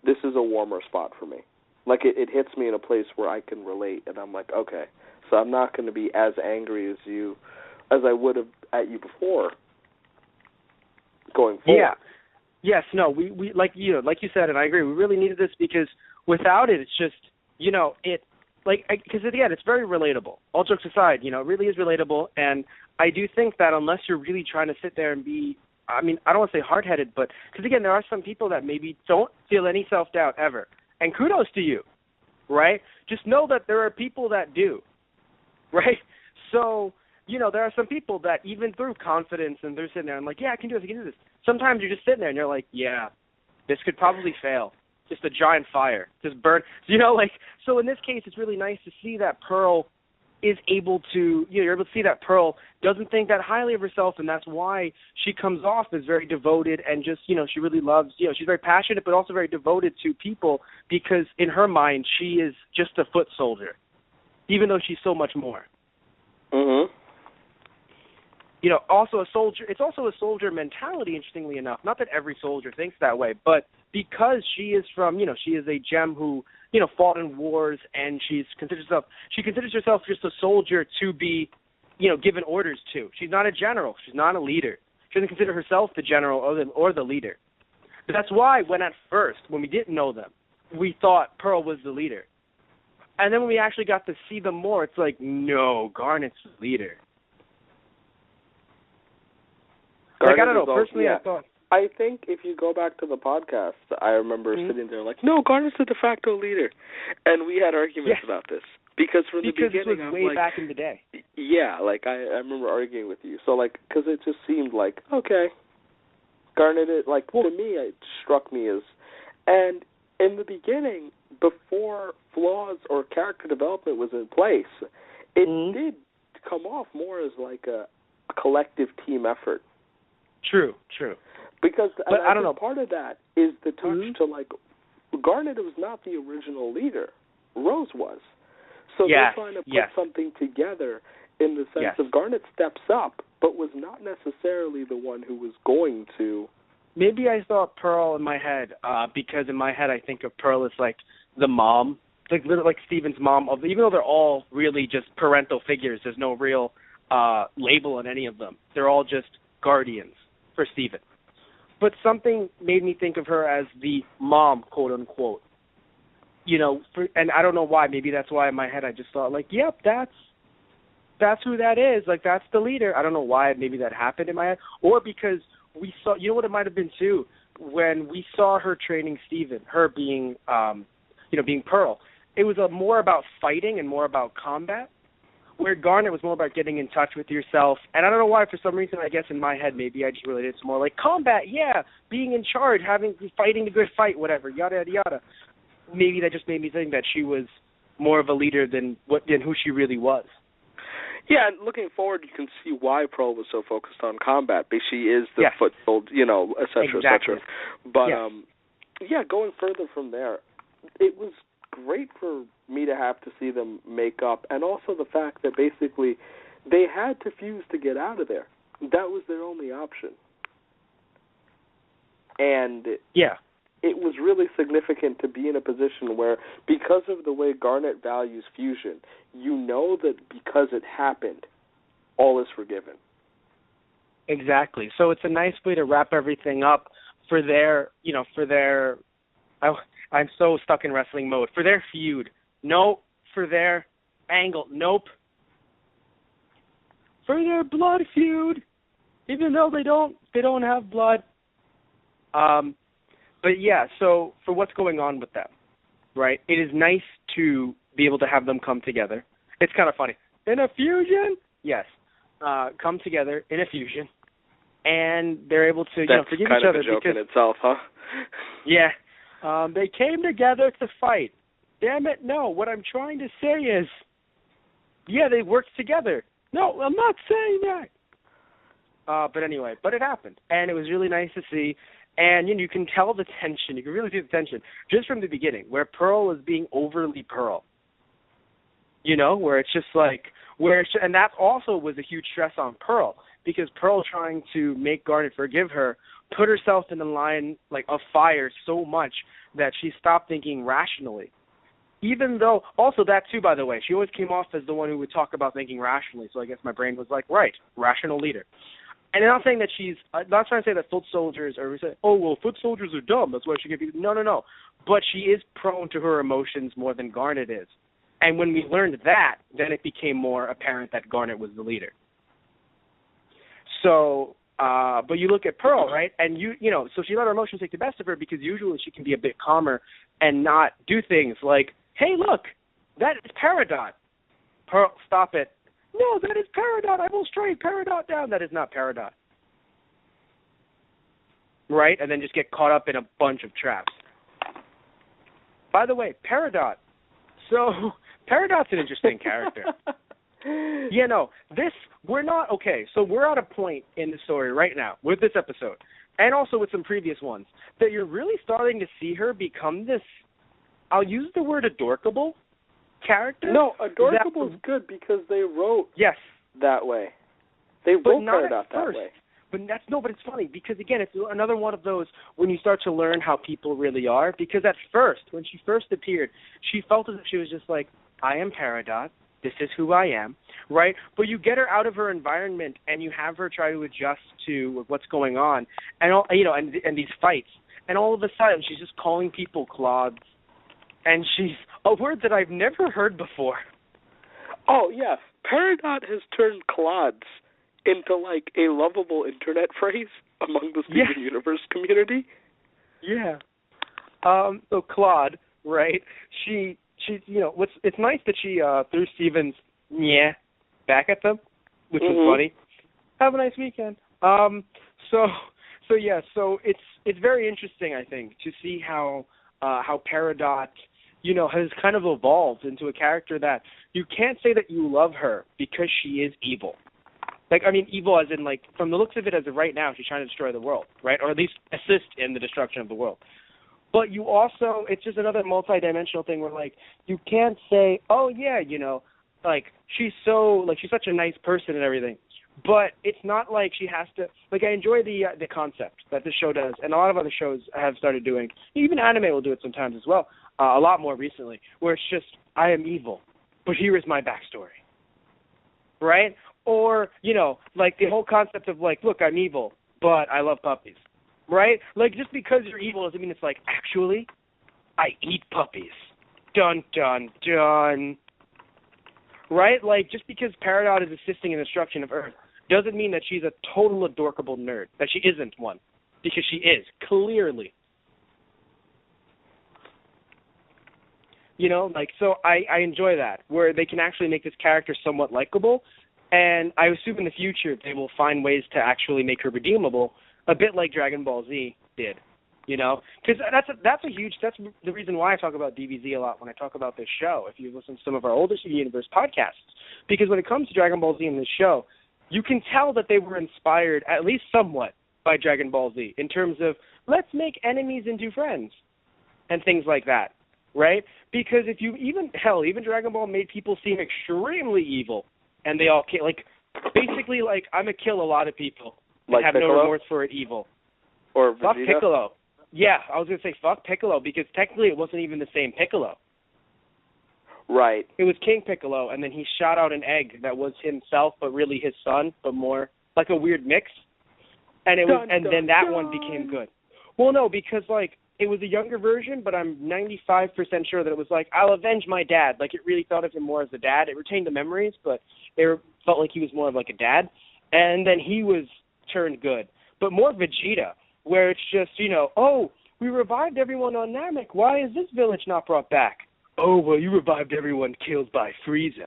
S3: This is a warmer spot for me. Like, it hits me in a place where I can relate, and I'm like, okay, so I'm not going to be as angry as I would have at you before going forward.
S2: Yeah. Yes, no, we like you said, and I agree, we really needed this, because without it, it's just, because again, it's very relatable. All jokes aside, it really is relatable, and I do think that unless you're really trying to sit there and be, I don't want to say hard-headed, but, because again, there are some people that maybe don't feel any self-doubt ever, and kudos to you, right? Just know that there are people that do, right? So, there are some people that even through confidence, and they're sitting there and like, yeah, I can do this. Sometimes you're just sitting there and you're like, yeah, this could probably fail. Just a giant fire. Just burn. So in this case, it's really nice to see that Pearl is able to, you're able to see that Pearl doesn't think that highly of herself, and that's why she comes off as very devoted and just, she really loves, she's very passionate but also very devoted to people, because in her mind, she is just a foot soldier, even though she's so much more. Also a soldier. It's also a soldier mentality, interestingly enough. Not that every soldier thinks that way, but because she is from, she is a gem who, fought in wars, and she considers herself just a soldier to be, given orders to. She's not a general. She's not a leader. She doesn't consider herself the general or the leader. But that's why when we didn't know them, we thought Pearl was the leader. And then when we actually got to see them more, it's like, no, Garnet's the leader. I don't know. Personally, I thought.
S3: I think if you go back to the podcast, I remember sitting there like, no, Garnet's the de facto leader. And we had arguments about this. Because from the beginning,
S2: this was way back in the day.
S3: Yeah, I remember arguing with you. So, because it just seemed like, okay, Garnet, to me, it struck me as, and in the beginning, before flaws or character development was in place, it did come off more as like a collective team effort.
S2: True.
S3: Because
S2: but I don't know.
S3: Part of that is the touch to Garnet was not the original leader. Rose was. So they're trying to put something together in the sense of Garnet steps up, but was not necessarily the one who was going to.
S2: Maybe I thought Pearl in my head, because in my head I think of Pearl as like the mom, like Steven's mom. Even though they're all really just parental figures, there's no real label on any of them. They're all just guardians for Steven. But something made me think of her as the mom, quote unquote. and I don't know why. Maybe that's why in my head I just thought, like, yep, that's who that is. Like, that's the leader. I don't know why maybe that happened in my head. Or because we saw, what it might have been too, when we saw her training Steven, her being, being Pearl, it was more about fighting and more about combat, where Garnet was more about getting in touch with yourself. And I don't know why, for some reason, I guess in my head, maybe I just related it to more like combat, being in charge, fighting a good fight, whatever, yada, yada, yada. Maybe that just made me think that she was more of a leader than who she really was.
S3: Yeah, and looking forward, you can see why Pearl was so focused on combat. Because she is the foot soldier, et cetera, et cetera. But, going further from there, it was great for me to have to see them make up, and also the fact that basically they had to fuse to get out of there. That was their only option. And it was really significant to be in a position where, because of the way Garnet values fusion, you know that because it happened, all is forgiven.
S2: Exactly. So it's a nice way to wrap everything up for their I'm so stuck in wrestling mode. For their feud, nope. For their angle, nope. For their blood feud, even though they don't have blood. But yeah, so for what's going on with them, right? It is nice to be able to have them come together. It's kind of funny. In a fusion? Yes. Come together in a fusion. And they're able to forgive each other.
S3: That's kind of a joke in itself, huh?
S2: Yeah. They came together to fight. Damn it, no. What I'm trying to say is, they worked together. No, I'm not saying that. But anyway, it happened. And it was really nice to see. And you can tell the tension. You can really see the tension just from the beginning, where Pearl is being overly Pearl. Where it's just like, and that also was a huge stress on Pearl, because Pearl, trying to make Garnet forgive her, put herself in the line of fire so much that she stopped thinking rationally. Even though, also that too, by the way, she always came off as the one who would talk about thinking rationally. So I guess my brain was like, right, rational leader. And I'm not saying that I'm not trying to say that foot soldiers are, foot soldiers are dumb, that's why she can be, no. But she is prone to her emotions more than Garnet is. And when we learned that, then it became more apparent that Garnet was the leader. So, but you look at Pearl, right? And so she let her emotions take the best of her, because usually she can be a bit calmer and not do things like, hey, look, that is Peridot. Pearl, stop it. No, that is Peridot. I will strike Peridot down. That is not Peridot. Right? And then just get caught up in a bunch of traps. By the way, Peridot. So, Peridot's an interesting character. We're not, okay, so we're at a point in the story right now with this episode, and also with some previous ones, that you're really starting to see her become this, I'll use the word adorkable character.
S3: No, adorkable is good because they wrote that way. They wrote Peridot that way.
S2: But it's funny, because again, it's another one of those when you start to learn how people really are, because at first, when she first appeared, she felt as if she was just like, I am Peridot. This is who I am, right? But you get her out of her environment and you have her try to adjust to what's going on, and and these fights, and all of a sudden she's just calling people clods, and she's a word that I've never heard before.
S3: Oh yeah, Peridot has turned clods into like a lovable internet phrase among the Steven Universe community. Yeah.
S2: So Claude, right? She it's nice that she threw Steven's back at them, which was funny. Have a nice weekend. So it's very interesting, I think, to see how Peridot, has kind of evolved into a character that you can't say that you love her because she is evil. Evil as in, from the looks of it as of right now, she's trying to destroy the world, right? Or at least assist in the destruction of the world. But you also, it's just another multi-dimensional thing where, you can't say, oh, yeah, she's such a nice person and everything. But it's not like she has to, I enjoy the concept that this show does, and a lot of other shows have started doing. Even anime will do it sometimes as well, a lot more recently, where it's just, I am evil, but here is my backstory. Right? Or, the whole concept of, look, I'm evil, but I love puppies. Right? Just because you're evil doesn't mean it's actually, I eat puppies. Dun, dun, dun. Right? Like, just because Peridot is assisting in the destruction of Earth doesn't mean that she's a total adorkable nerd. That she isn't one. Because she is, clearly. You know, like, so I enjoy that, where they can actually make this character somewhat likable, and I assume in the future they will find ways to actually make her redeemable, a bit like Dragon Ball Z did, you know? Because that's the reason why I talk about DBZ a lot when I talk about this show, if you listen to some of our older CD Universe podcasts. Because when it comes to Dragon Ball Z in this show, you can tell that they were inspired, at least somewhat, by Dragon Ball Z, in terms of, let's make enemies into friends, and things like that. Right? Because if you even Dragon Ball made people seem extremely evil, and they all basically I'm gonna kill a lot of people and
S3: like
S2: have
S3: Piccolo?
S2: no remorse for it evil.
S3: Or Vegeta?
S2: Fuck Piccolo. Yeah, I was gonna say fuck Piccolo because technically it wasn't even the same Piccolo.
S3: Right.
S2: It was King Piccolo, and then he shot out an egg that was himself, but really his son, but more like a weird mix. And it was, then that one became good. Well, no, because it was a younger version, but I'm 95% sure that it was I'll avenge my dad. It really thought of him more as a dad. It retained the memories, but it felt like he was more of a dad. And then he was turned good. But more Vegeta, where it's just, oh, we revived everyone on Namek. Why is this village not brought back? Oh, well, you revived everyone killed by Frieza.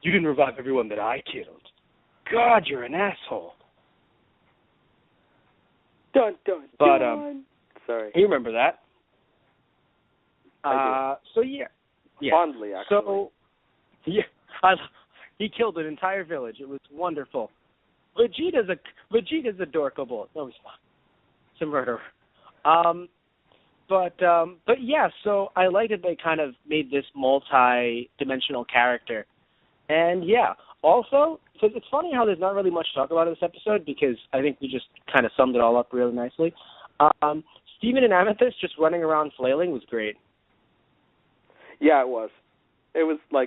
S2: You didn't revive everyone that I killed. God, you're an asshole.
S3: Dun, dun,
S2: but,
S3: dun. Sorry.
S2: You remember that?
S3: I do.
S2: So yeah.
S3: Fondly, actually.
S2: So yeah, he killed an entire village. It was wonderful. Vegeta's adorkable. No, he's not. He's a murderer. But yeah. So I like that they kind of made this multi-dimensional character, and yeah. Also, because it's funny how there's not really much to talk about in this episode because I think we just kind of summed it all up really nicely. Steven and Amethyst just running around flailing was great.
S3: Yeah, it was. It was I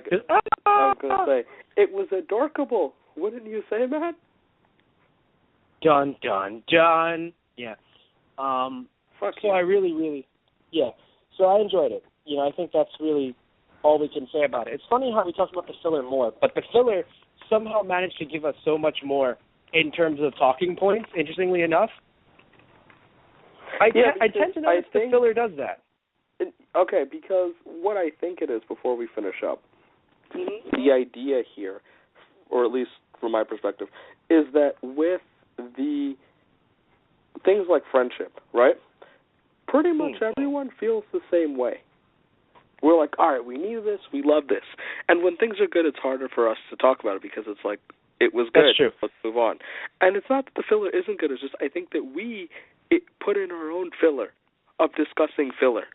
S3: was going to say, it was adorkable. Wouldn't you say, Matt?
S2: Dun, dun, dun. Yeah.
S3: Fuck
S2: so I really, yeah. So I enjoyed it. I think that's really all we can say about it. It's funny how we talked about the filler more, but the filler somehow managed to give us so much more in terms of talking points, interestingly enough. I tend to notice the filler does that.
S3: Okay, because what I think it is, before we finish up, the idea here, or at least from my perspective, is that with the things like friendship, right, pretty much everyone feels the same way. We're all right, we need this, we love this. And when things are good, it's harder for us to talk about it because it's it was good,
S2: that's true.
S3: Let's move on. And it's not that the filler isn't good, it's just I think that we put in our own filler of discussing filler.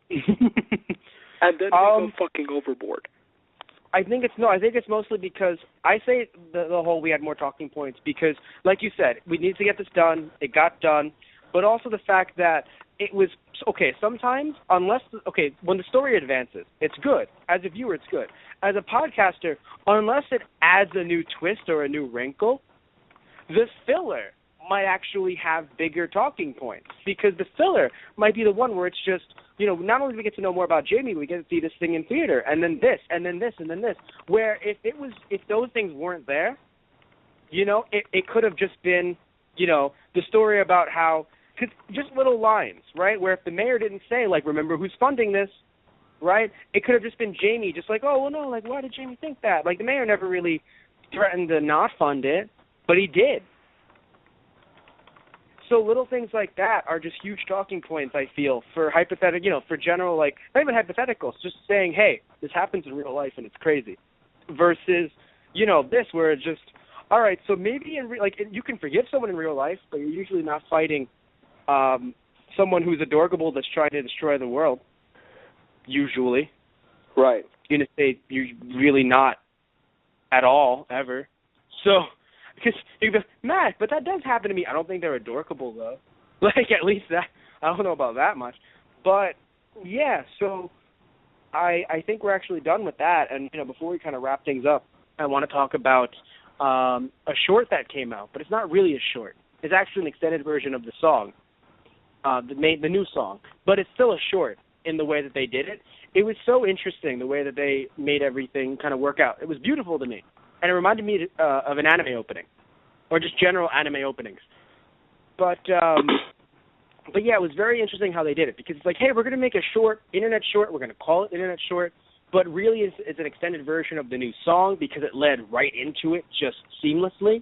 S3: And then we go fucking overboard.
S2: I think it's mostly because I say the whole we had more talking points because, like you said, we need to get this done. It got done. But also the fact that it was, sometimes, when the story advances, it's good. As a viewer, it's good. As a podcaster, unless it adds a new twist or a new wrinkle, the filler might actually have bigger talking points because the filler might be the one where it's just, not only do we get to know more about Jamie, we get to see this thing in theater, and then this, and then this, and then this. Where if those things weren't there, it could have just been, the story about how, cause just little lines, right? Where if the mayor didn't say, remember who's funding this, right? It could have just been Jamie, just oh, well, no, why did Jamie think that? The mayor never really threatened to not fund it, but he did. So little things like that are just huge talking points, I feel, for for general, not even hypotheticals, just saying, hey, this happens in real life and it's crazy. Versus, this where it's just, all right, so maybe you can forgive someone in real life, but you're usually not fighting someone who's adorable that's trying to destroy the world, usually.
S3: Right.
S2: You're going to say you're really not at all, ever. So... Because you go, Matt, but that does happen to me. I don't think they're adorkable, though. At least that, I don't know about that much. But, yeah, so I think we're actually done with that. And, before we kind of wrap things up, I want to talk about a short that came out. But it's not really a short. It's actually an extended version of the song, the new song. But it's still a short. in the way that they did it. It was so interesting the way that they made everything kind of work out. It was beautiful to me, and it reminded me of an anime opening, or just general anime openings. But yeah, it was very interesting how they did it, because it's like, hey, we're going to make a short, internet short. We're going to call it internet short, but really it's an extended version of the new song because it led right into it just seamlessly.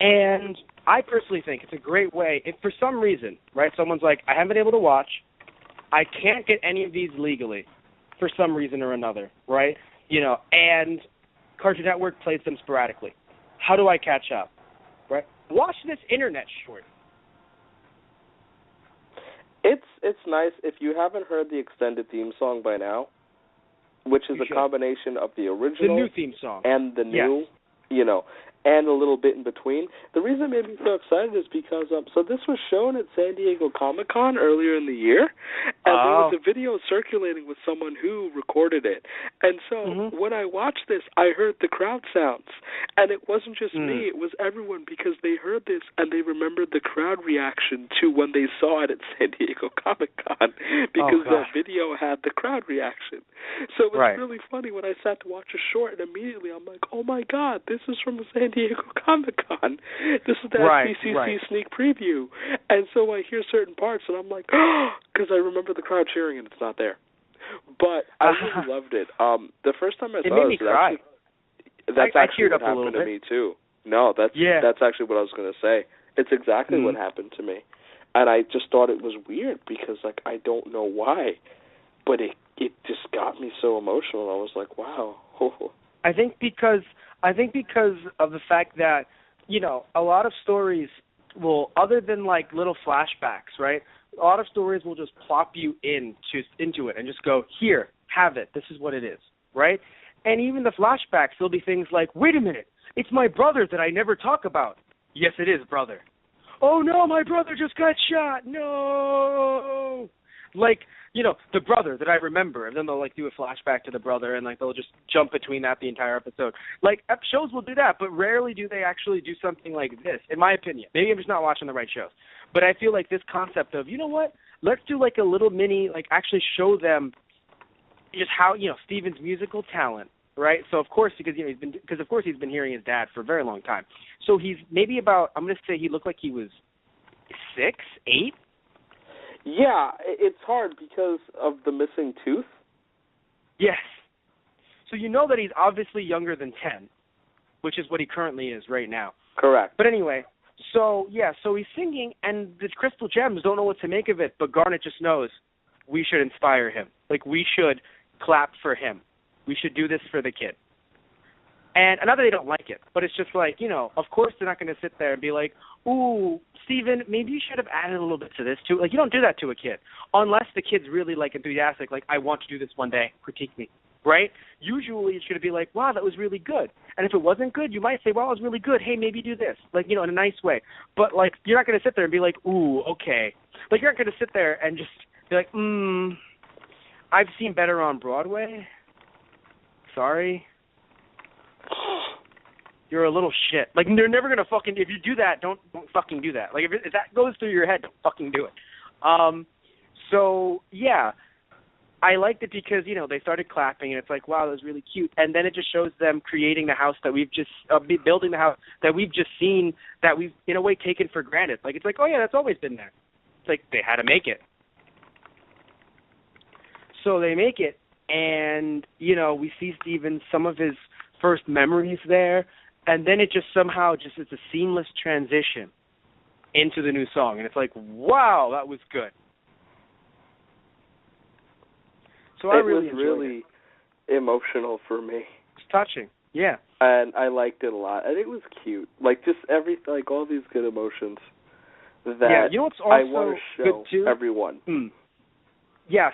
S2: And I personally think it's a great way, if for some reason, right, someone's like, I haven't been able to watch, I can't get any of these legally for some reason or another, right? You know, and Cartoon Network plays them sporadically. How do I catch up, right? Watch this internet short.
S3: It's nice. If you haven't heard the extended theme song by now, which is a combination of the original,
S2: the new theme song,
S3: and the new, you know, and a little bit in between. The reason it made me so excited is because so this was shown at San Diego Comic-Con earlier in the year, and there was a video circulating with someone who recorded it. And so when I watched this, I heard the crowd sounds, and it wasn't just me, it was everyone, because they heard this and they remembered the crowd reaction to when they saw it at San Diego Comic-Con, because the video had the crowd reaction. So it was really funny when I sat to watch a short, and immediately I'm like, oh my God, this is from San Diego Comic-Con. This is the FCCC sneak preview. And so I hear certain parts, and I'm like, oh, because I remember the crowd cheering, and it's not there. But I really loved it. The first time I saw it,
S2: made me cry.
S3: That's actually what
S2: up
S3: happened to me, too. No, that's actually what I was going to say. It's exactly what happened to me. And I just thought it was weird because, like, I don't know why, but it just got me so emotional. I was like, wow.
S2: I think because of the fact that, you know, a lot of stories will, other than like little flashbacks, right? A lot of stories will just plop you into it and just go, here, have it. This is what it is, right? And even the flashbacks, there'll be things like, wait a minute, it's my brother that I never talk about. Yes, it is, brother. Oh no, my brother just got shot. No. Like, you know, the brother that I remember, and then they'll, like, do a flashback to the brother, and, like, they'll just jump between that the entire episode. Like, shows will do that, but rarely do they actually do something like this, in my opinion. Maybe I'm just not watching the right shows. But I feel like this concept of, you know what, let's do, like, a little mini, like, actually show them just how, you know, Steven's musical talent, right? So, of course, because he's been hearing his dad for a very long time. So he's maybe about, I'm going to say he looked like he was 6, 8,
S3: yeah, it's hard because of the missing tooth.
S2: Yes. So you know that he's obviously younger than 10, which is what he currently is right now.
S3: Correct.
S2: But anyway, so he's singing, and the Crystal Gems don't know what to make of it, but Garnet just knows we should inspire him. Like, we should clap for him. We should do this for the kid. And not that they don't like it, but it's just like, you know, of course they're not going to sit there and be like, ooh, Steven, maybe you should have added a little bit to this too. Like, you don't do that to a kid unless the kid's really, like, enthusiastic, like, I want to do this one day, critique me, right? Usually it's going to be like, wow, that was really good. And if it wasn't good, you might say, well, it was really good. Hey, maybe do this, like, you know, in a nice way. But, like, you're not going to sit there and be like, ooh, okay. Like, you're not going to sit there and just be like, I've seen better on Broadway. Sorry. You're a little shit. Like, they're never going to fucking, if you do that, don't fucking do that. Like, if that goes through your head, don't fucking do it. So, yeah, I liked it because, you know, they started clapping, and it's like, wow, that was really cute. And then it just shows them creating the house that we've just, building the house that we've just seen, that we've, in a way, taken for granted. Like, it's like, oh, yeah, that's always been there. It's like, they had to make it. So they make it, and, you know, we see Steven, some of his first memories there, and then it just somehow it's a seamless transition into the new song, and it's like, wow, that was good. So I really enjoyed it.
S3: It was really emotional for me.
S2: It's touching, yeah.
S3: And I liked it a lot, and it was cute. Like, just all these good emotions that
S2: you know what's also
S3: I want to show
S2: good too?
S3: Everyone.
S2: Yes.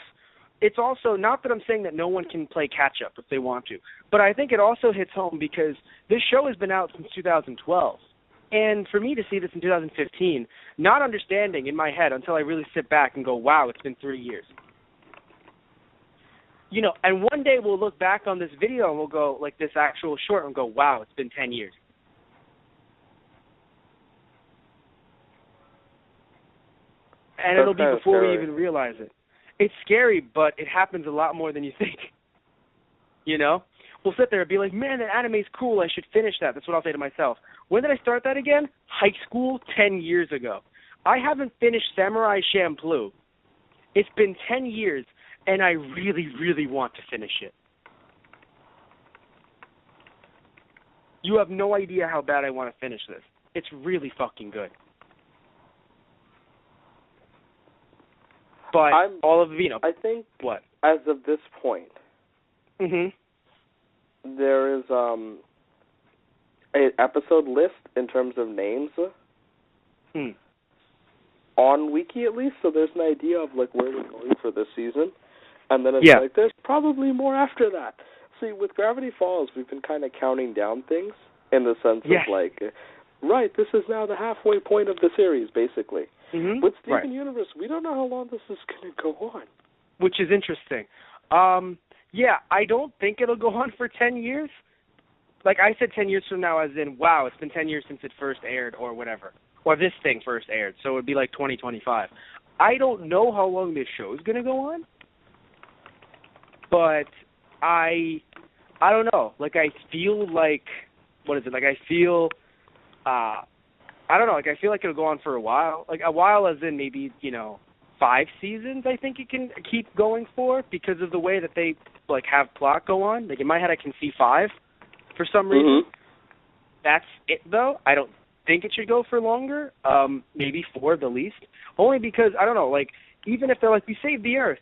S2: It's also, not that I'm saying that no one can play catch-up if they want to, but I think it also hits home because this show has been out since 2012. And for me to see this in 2015, not understanding in my head until I really sit back and go, wow, it's been 3 years. You know, and one day we'll look back on this video and we'll go, like this actual short, and go, wow, it's been 10 years. And it'll be before we even realize it. it's scary, but it happens a lot more than you think. You know? We'll sit there and be like, man, that anime's cool. I should finish that. That's what I'll say to myself. When did I start that again? High school, 10 years ago. I haven't finished Samurai Champloo. It's been 10 years, and I really, really want to finish it. You have no idea how bad I want to finish this. It's really fucking good. But
S3: I think
S2: what?
S3: As of this point,
S2: Mhm.
S3: There is an episode list in terms of names on Wiki at least, so there's an idea of like where we're going for this season, and then it's like there's probably more after that. See, with Gravity Falls, we've been kind of counting down things in the sense of like, right, this is now the halfway point of the series, basically.
S2: Mm-hmm.
S3: With Steven Universe, we don't know how long this is going to go on.
S2: Which is interesting. Yeah, I don't think it'll go on for 10 years. Like I said 10 years from now as in, wow, it's been 10 years since it first aired or whatever. Or this thing first aired, so it would be like 2025. I don't know how long this show's going to go on. But I don't know. Like I feel like, what is it? Like I feel, I don't know. Like I feel like it'll go on for a while. Like a while as in maybe, 5 seasons I think it can keep going for because of the way that they like have plot go on. Like in my head I can see 5 for some reason. That's it though. I don't think it should go for longer. Maybe 4 the least. Only because I don't know, like even if they're like we saved the Earth,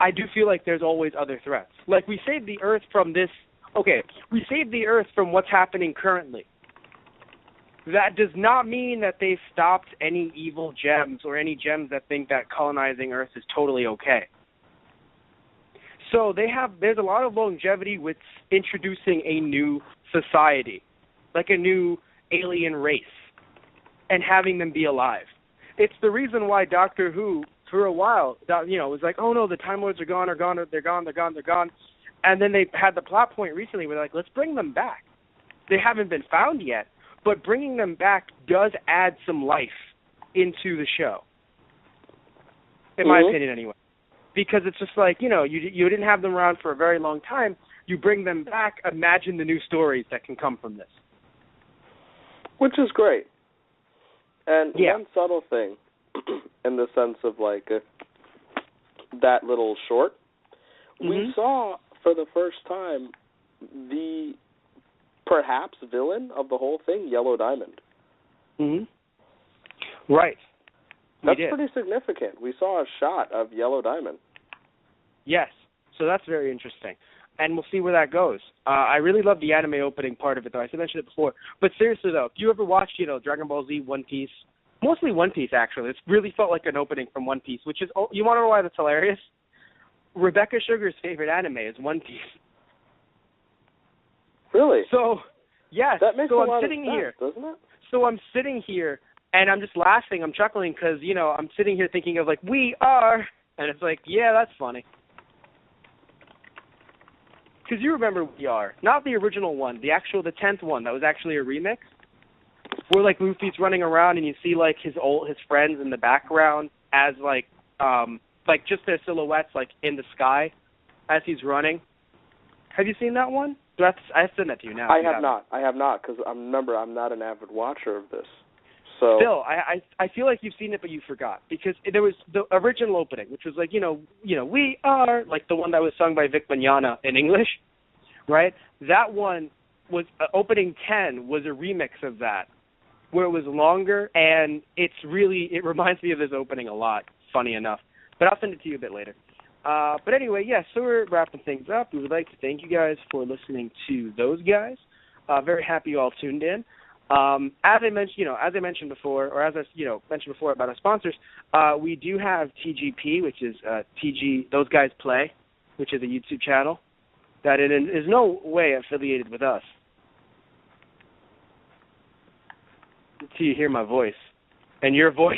S2: I do feel like there's always other threats. Like we saved the Earth from this we saved the Earth from what's happening currently. That does not mean that they've stopped any evil gems or any gems that think that colonizing Earth is totally okay. So there's a lot of longevity with introducing a new society, like a new alien race, and having them be alive. It's the reason why Doctor Who, for a while, was like, oh no, the Time Lords are gone, they're gone. And then they had the plot point recently where they're like, let's bring them back. They haven't been found yet. But bringing them back does add some life into the show, in my opinion anyway. Because it's just like, you didn't have them around for a very long time. You bring them back, imagine the new stories that can come from this.
S3: Which is great. And one subtle thing, in the sense of like that little short, we saw for the first time the perhaps villain of the whole thing, Yellow Diamond.
S2: Right.
S3: That's pretty significant. We saw a shot of Yellow Diamond. Yes.
S2: So that's very interesting. And we'll see where that goes. I really love the anime opening part of it, though. I mentioned it before. But seriously, though, if you ever watched, Dragon Ball Z, One Piece, mostly One Piece, actually, it really felt like an opening from One Piece, which is, you want to know why that's hilarious? Rebecca Sugar's favorite anime is One Piece.
S3: Really?
S2: So, yes.
S3: That makes
S2: so
S3: a
S2: I'm
S3: lot
S2: sitting
S3: of sense,
S2: here.
S3: doesn't it?
S2: So I'm sitting here, and I'm just laughing. I'm chuckling because, I'm sitting here thinking of, like, we are. And it's like, yeah, that's funny. Because you remember We Are. Not the original one. The 10th one. That was actually a remix. Where, like, Luffy's running around, and you see, like, his friends in the background as, like just their silhouettes, like, in the sky as he's running. Have you seen that one? I send that to you now.
S3: I have not, because remember, I'm not an avid watcher of this. So
S2: still, I feel like you've seen it, but you forgot. Because there was the original opening, which was like, we are, like the one that was sung by Vic Mignogna in English, right? That one was, opening 10 was a remix of that, where it was longer, and it reminds me of this opening a lot, funny enough. But I'll send it to you a bit later. But anyway, so we're wrapping things up. We would like to thank you guys for listening to those guys. Very happy you all tuned in. As I mentioned before, or as I mentioned before about our sponsors, we do have TGP, which is Those Guys Play, which is a YouTube channel that it is no way affiliated with us. Until you hear my voice and your voice,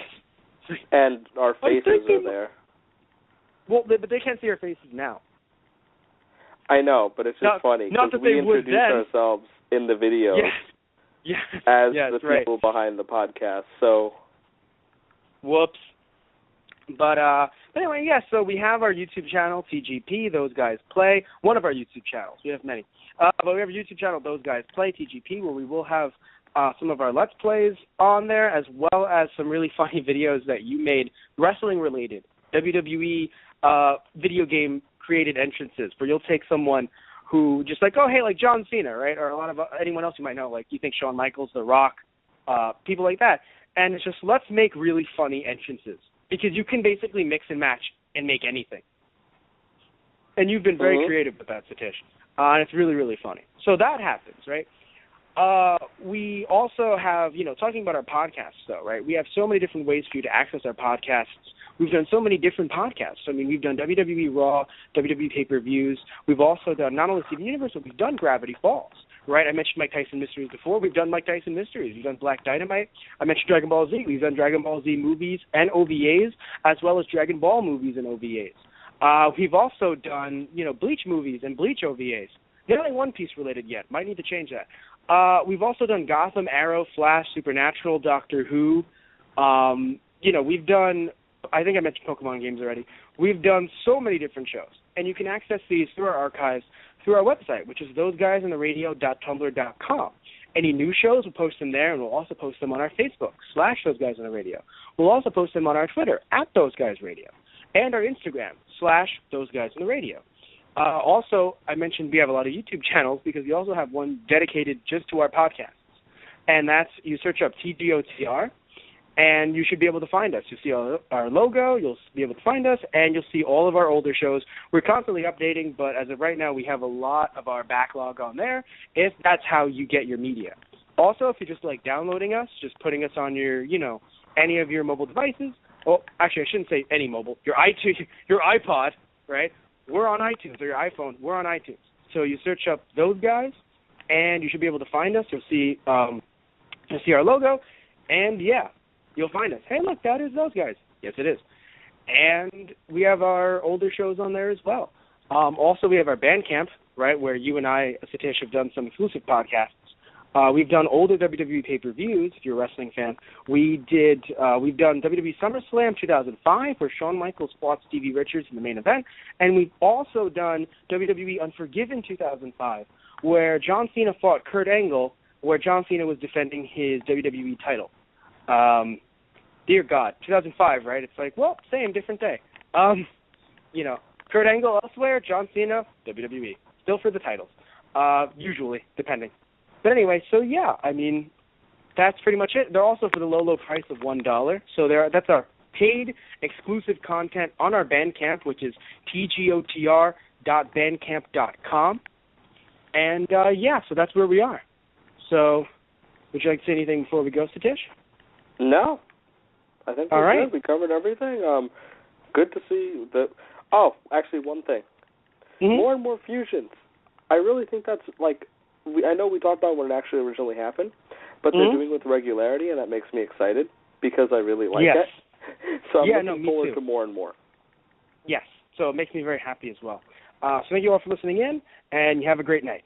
S3: and our faces are there.
S2: Well, but they can't see our faces now.
S3: I know, but it's just funny because we introduce ourselves in the video as the people behind the podcast. So,
S2: whoops. But anyway, yeah, so we have our YouTube channel, TGP, Those Guys Play, one of our YouTube channels. We have many. But we have a YouTube channel, Those Guys Play, TGP, where we will have some of our Let's Plays on there, as well as some really funny videos that you made, wrestling-related, WWE video game-created entrances, where you'll take someone who just like, oh, hey, like John Cena, right, or a lot of anyone else you might know, like you think Shawn Michaels, The Rock, people like that. And it's just, let's make really funny entrances, because you can basically mix and match and make anything. And you've been very creative with that, Satish. And it's really, really funny. So that happens, right? We also have, talking about our podcasts, though, right? We have so many different ways for you to access our podcasts. We've done so many different podcasts. I mean, we've done WWE Raw, WWE pay-per-views. We've also done not only Steven Universe, but we've done Gravity Falls, right? I mentioned Mike Tyson Mysteries before. We've done Mike Tyson Mysteries. We've done Black Dynamite. I mentioned Dragon Ball Z. We've done Dragon Ball Z movies and OVAs, as well as Dragon Ball movies and OVAs. We've also done, Bleach movies and Bleach OVAs. They're only One Piece related yet. Might need to change that. We've also done Gotham, Arrow, Flash, Supernatural, Doctor Who. We've done, I think I mentioned Pokemon games already. We've done so many different shows. And you can access these through our archives through our website, which is thoseguysontherradio.tumblr.com. Any new shows, we'll post them there, and we'll also post them on our Facebook, /ThoseGuysOnTheRadio. We'll also post them on our Twitter, @ThoseGuysRadio, and our Instagram, /ThoseGuysOnTheRadio. Also, I mentioned we have a lot of YouTube channels because we also have one dedicated just to our podcasts. And that's, you search up TGOTR, and you should be able to find us. You'll see our logo, you'll be able to find us, and you'll see all of our older shows. We're constantly updating, but as of right now, we have a lot of our backlog on there, if that's how you get your media. Also, if you're just like downloading us, just putting us on your, any of your mobile devices. Well, actually, I shouldn't say any mobile. Your iPod, right? We're on iTunes, or your iPhone, we're on iTunes. So you search up Those Guys, and you should be able to find us. You'll see our logo, and yeah, you'll find us. Hey, look, that is Those Guys. Yes, it is. And we have our older shows on there as well. Also, we have our Bandcamp, right, where you and I, Satish, have done some exclusive podcasts. We've done older WWE pay-per-views, if you're a wrestling fan. We've done WWE SummerSlam 2005, where Shawn Michaels fought Stevie Richards in the main event. And we've also done WWE Unforgiven 2005, where John Cena fought Kurt Angle, where John Cena was defending his WWE title. Dear God, 2005, right? It's like, well, same, different day. Kurt Angle elsewhere, John Cena, WWE. Still for the titles, usually, depending. But anyway, so yeah, I mean, that's pretty much it. They're also for the low price of $1. So that's our paid exclusive content on our Bandcamp, which is tgotr.bandcamp.com. And so that's where we are. So would you like to say anything before we go, Satish?
S3: No. I think we're good. We covered everything. Good to see that. Oh, actually, one thing. Mm-hmm. More and more fusions. I really think that's like, I know we talked about when it actually originally happened, but they're doing it with regularity, and that makes me excited because I really like it. So I'm looking forward to more and more.
S2: Yes. So it makes me very happy as well. So thank you all for listening in, and you have a great night.